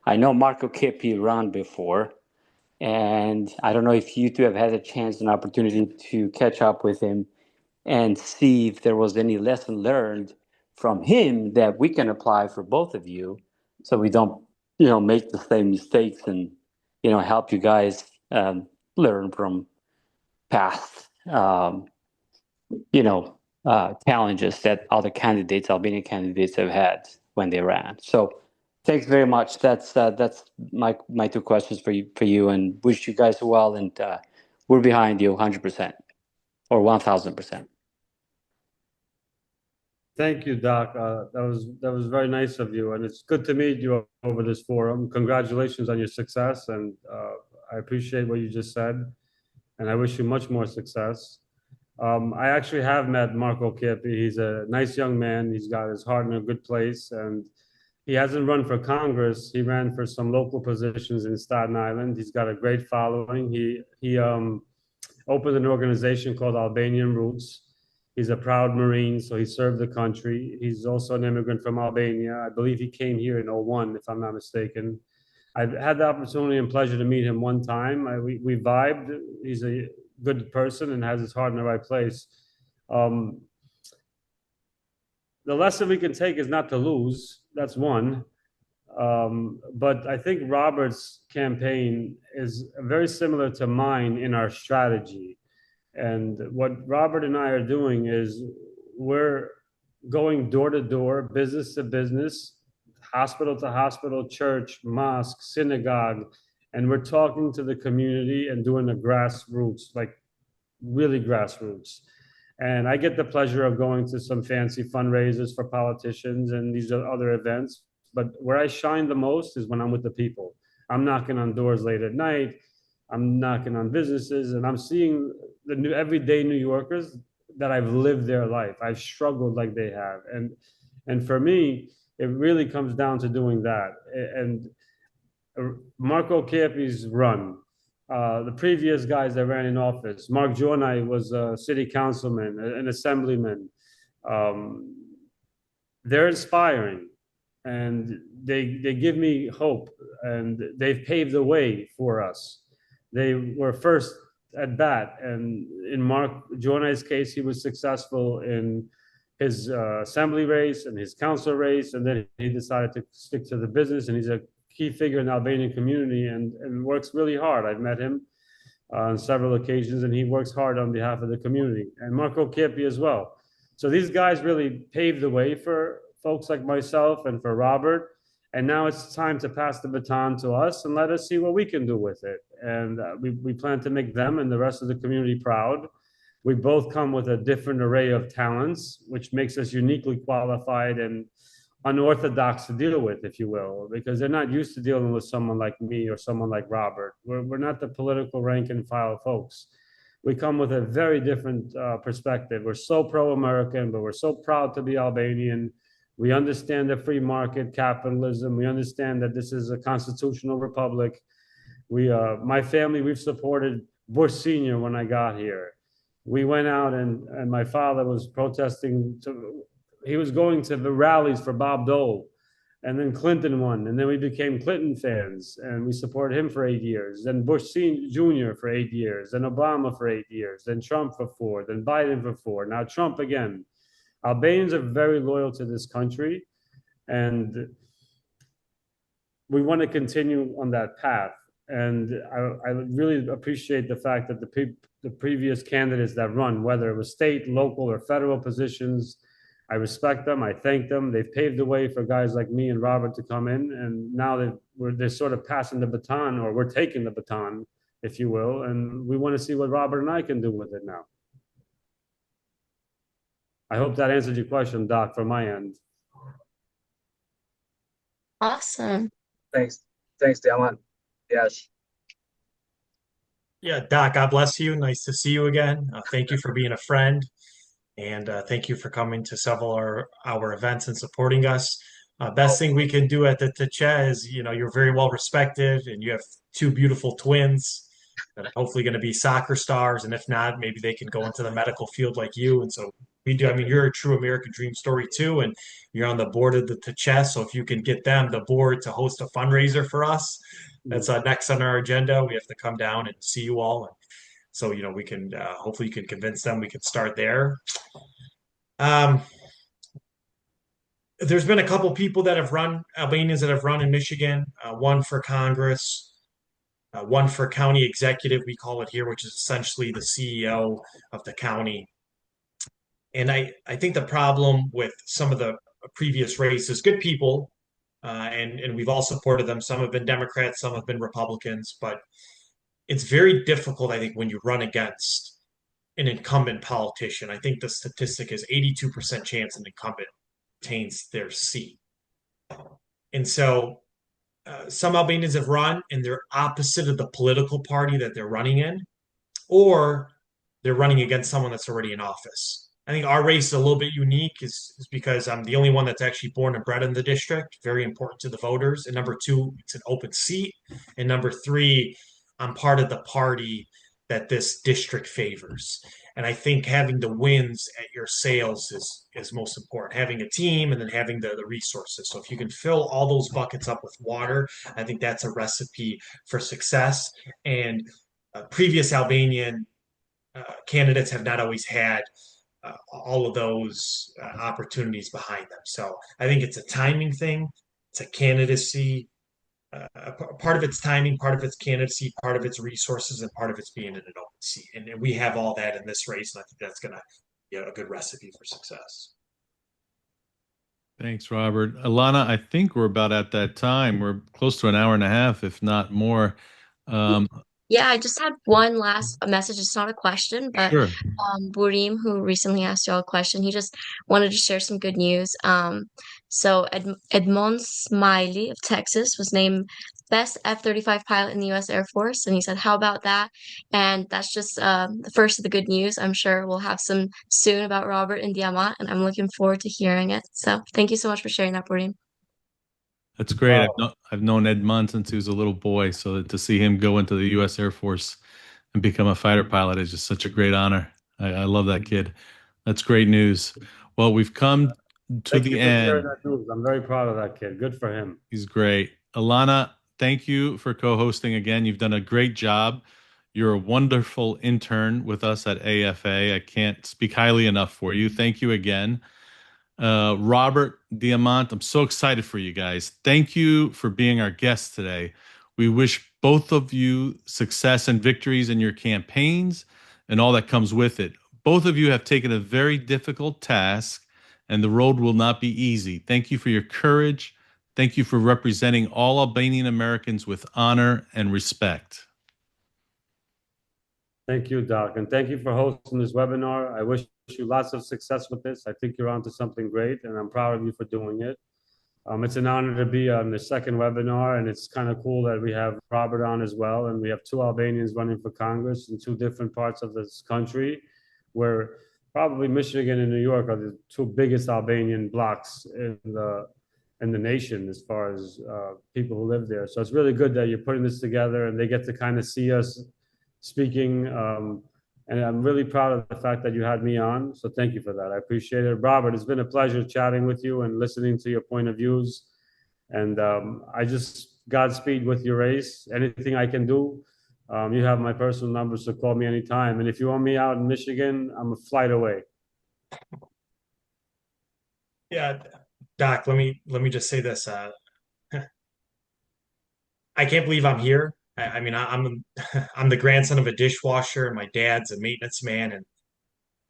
I know Marco Kepi ran before, and I don't know if you two have had a chance and opportunity to catch up with him and see if there was any lesson learned from him that we can apply for both of you, so we don't, make the same mistakes and, help you guys learn from past, challenges that other candidates, Albanian candidates, have had when they ran. So thanks very much. That's my two questions for you, and wish you guys well. And we're behind you 100% or 1000%. Thank you, Doc. That was very nice of you, and it's good to meet you over this forum. Congratulations on your success, and I appreciate what you just said, and I wish you much more success. I actually have met Marco Kepi. He's a nice young man. He's got his heart in a good place, and he hasn't run for Congress. He ran for some local positions in Staten Island. He's got a great following. He opened an organization called Albanian Roots. He's a proud Marine, so he served the country. He's also an immigrant from Albania. I believe he came here in 2001, if I'm not mistaken. I've had the opportunity and pleasure to meet him one time. We vibed. He's a good person and has his heart in the right place. The lesson we can take is not to lose. That's one. But I think Robert's campaign is very similar to mine in our strategy. And what Robert and I are doing is we're going door to door, business to business, hospital to hospital, church, mosque, synagogue, and we're talking to the community and doing the grassroots, like really grassroots. And I get the pleasure of going to some fancy fundraisers for politicians and these other events. But where I shine the most is when I'm with the people. I'm knocking on doors late at night. I'm knocking on businesses, and I'm seeing the new everyday New Yorkers that I've lived their life. I've struggled like they have. And for me, it really comes down to doing that. And Marco Kepi's run, the previous guys that ran in office, Mark Gjonaj was a city councilman, an assemblyman. They're inspiring, and they give me hope, and they've paved the way for us. They were first at bat, and in Mark Gjonaj's case, he was successful in his assembly race and his council race, and then he decided to stick to the business, and he's a key figure in the Albanian community and works really hard. I've met him on several occasions, and he works hard on behalf of the community, and Marco Kepi as well. So these guys really paved the way for folks like myself and for Robert. And now it's time to pass the baton to us and let us see what we can do with it. And we plan to make them and the rest of the community proud. We both come with a different array of talents, which makes us uniquely qualified and unorthodox to deal with, if you will, because they're not used to dealing with someone like me or someone like Robert. We're not the political rank and file folks. We come with a very different perspective. We're so pro-American, but we're so proud to be Albanian. We understand the free market capitalism. We understand that this is a constitutional republic. My family, we've supported Bush Sr. when I got here. We went out and my father was protesting. He was going to the rallies for Bob Dole, and then Clinton won. And then we became Clinton fans, and we supported him for 8 years. Then Bush Jr. for 8 years, then Obama for 8 years, then Trump for 4, then Biden for 4, now Trump again. Albanians are very loyal to this country, and we want to continue on that path. And I really appreciate the fact that the previous candidates that run, whether it was state, local, or federal positions, I respect them. I thank them. They've paved the way for guys like me and Robert to come in, and now they're sort of passing the baton, or we're taking the baton, if you will, and we want to see what Robert and I can do with it now. I hope that answered your question, Doc, from my end. Awesome. Thanks, Diamant. Yes. Yeah, Doc, God bless you. Nice to see you again. Thank you for being a friend. And thank you for coming to several of our events and supporting us. Best thing we can do at the Teche is, you're very well respected and you have two beautiful twins that are hopefully going to be soccer stars. And if not, maybe they can go into the medical field like you. And so we do. I mean, you're a true American dream story too. And you're on the board of the Teche. So if you can get them, the board, to host a fundraiser for us, that's next on our agenda. We have to come down and see you all. And so, we can hopefully you can convince them we can start there. There's been a couple people that have run, Albanians that have run in Michigan, one for Congress, one for county executive, we call it here, which is essentially the CEO of the county. And I think the problem with some of the previous races, good people, and we've all supported them. Some have been Democrats, some have been Republicans, but it's very difficult, I think, when you run against an incumbent politician. I think the statistic is 82% chance an incumbent retains their seat. And so some Albanians have run and they're opposite of the political party that they're running in, or they're running against someone that's already in office. I think our race is a little bit unique is because I'm the only one that's actually born and bred in the district, very important to the voters. And number two, it's an open seat. And number three, I'm part of the party that this district favors. And I think having the wins at your sales is most important. Having a team and then having the resources. So if you can fill all those buckets up with water, I think that's a recipe for success. And previous Albanian candidates have not always had all of those opportunities behind them. So I think it's a timing thing. It's a candidacy. Part of its timing, part of its candidacy, part of its resources, and part of it's being in an open seat. And we have all that in this race, and I think that's going to be a good recipe for success. Thanks, Robert. Alana, I think we're about at that time. We're close to an hour and a half, if not more. Yeah, I just had one last message. It's not a question, but Sure. Burim, who recently asked y'all a question, he just wanted to share some good news. So Edmond Smiley of Texas was named best F-35 pilot in the U.S. Air Force, and he said, "How about that?" And that's just the first of the good news. I'm sure we'll have some soon about Robert and Diamant, and I'm looking forward to hearing it. So thank you so much for sharing that, Burim. That's great. Wow. I've known Edmond since he was a little boy, so to see him go into the U.S. Air Force and become a fighter pilot is just such a great honor. I love that kid. That's great news. Well, we've come to Thank the you for end. sharing that news. I'm very proud of that kid. Good for him. He's great. Alana, thank you for co-hosting again. You've done a great job. You're a wonderful intern with us at AFA. I can't speak highly enough for you. Thank you again. Robert, Diamant, I'm so excited for you guys. Thank you for being our guests today. We wish both of you success and victories in your campaigns and all that comes with it. Both of you have taken a very difficult task, and the road will not be easy. Thank you for your courage. Thank you for representing all Albanian Americans with honor and respect. Thank you, Doc. And thank you for hosting this webinar. I wish you lots of success with this. I think you're onto something great, and I'm proud of you for doing it. It's an honor to be on the second webinar, and it's kind of cool that we have Robert on as well. And we have two Albanians running for Congress in two different parts of this country, where probably Michigan and New York are the two biggest Albanian blocks in the nation as far as people who live there. So it's really good that you're putting this together and they get to kind of see us speaking. And I'm really proud of the fact that you had me on. So thank you for that. I appreciate it. Robert, it's been a pleasure chatting with you and listening to your point of views. And I just Godspeed with your race. Anything I can do, you have my personal number, so call me anytime. And if you want me out in Michigan, I'm a flight away. Yeah, Doc, let me just say this. I can't believe I'm here. I mean, I'm the grandson of a dishwasher, and my dad's a maintenance man, and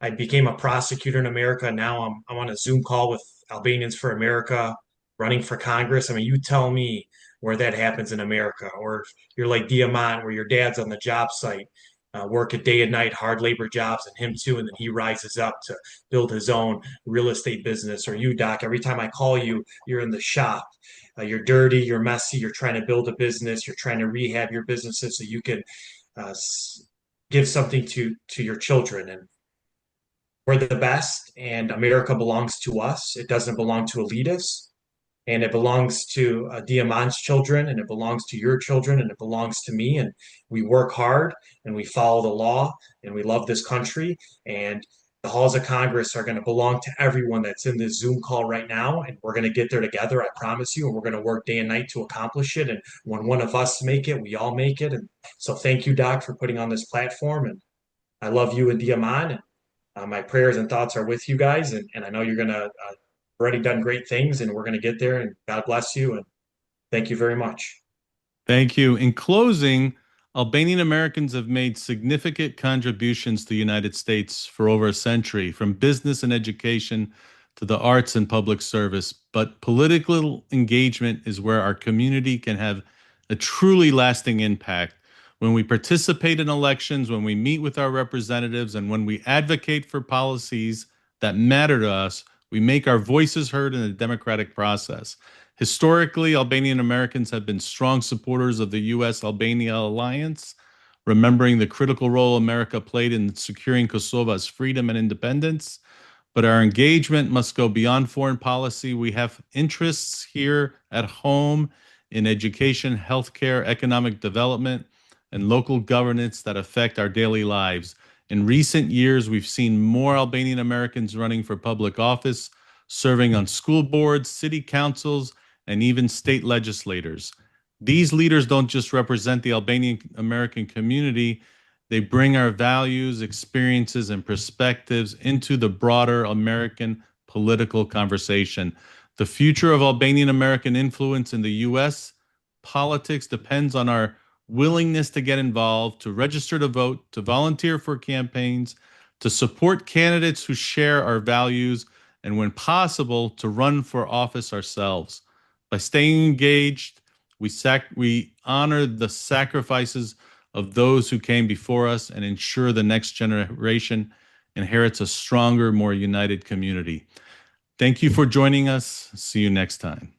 I became a prosecutor in America. Now I'm on a Zoom call with Albanians for America, running for Congress. I mean, you tell me where that happens in America, or if you're like Diamant, where your dad's on the job site, work a day and night, hard labor jobs, and him too, and then he rises up to build his own real estate business. Or you, Doc, every time I call you, you're in the shop. You're dirty, you're messy, you're trying to build a business, you're trying to rehab your businesses so you can uh, give something to your children. And we're the best, and America belongs to us. It doesn't belong to elitists, and it belongs to Diamant's children, and it belongs to your children, and it belongs to me. And we work hard, and we follow the law, and we love this country. And the halls of Congress are going to belong to everyone that's in this Zoom call right now, and we're going to get there together, I promise you, and we're going to work day and night to accomplish it. And when one of us make it, we all make it. And so thank you, Doc, for putting on this platform. And I love you and Diamant. And my prayers and thoughts are with you guys, and I know you're going to already done great things, and we're going to get there. And God bless you, and thank you very much. Thank you. In closing, Albanian Americans have made significant contributions to the United States for over a century, from business and education to the arts and public service. But political engagement is where our community can have a truly lasting impact. When we participate in elections, when we meet with our representatives, and when we advocate for policies that matter to us, we make our voices heard in the democratic process. Historically, Albanian Americans have been strong supporters of the US-Albania alliance, remembering the critical role America played in securing Kosova's freedom and independence. But our engagement must go beyond foreign policy. We have interests here at home in education, healthcare, economic development, and local governance that affect our daily lives. In recent years, we've seen more Albanian Americans running for public office, serving on school boards, city councils, and even state legislators. These leaders don't just represent the Albanian American community, they bring our values, experiences, and perspectives into the broader American political conversation. The future of Albanian American influence in the US politics depends on our willingness to get involved, to register to vote, to volunteer for campaigns, to support candidates who share our values, and when possible, to run for office ourselves. By staying engaged, we honor the sacrifices of those who came before us and ensure the next generation inherits a stronger, more united community. Thank you for joining us. See you next time.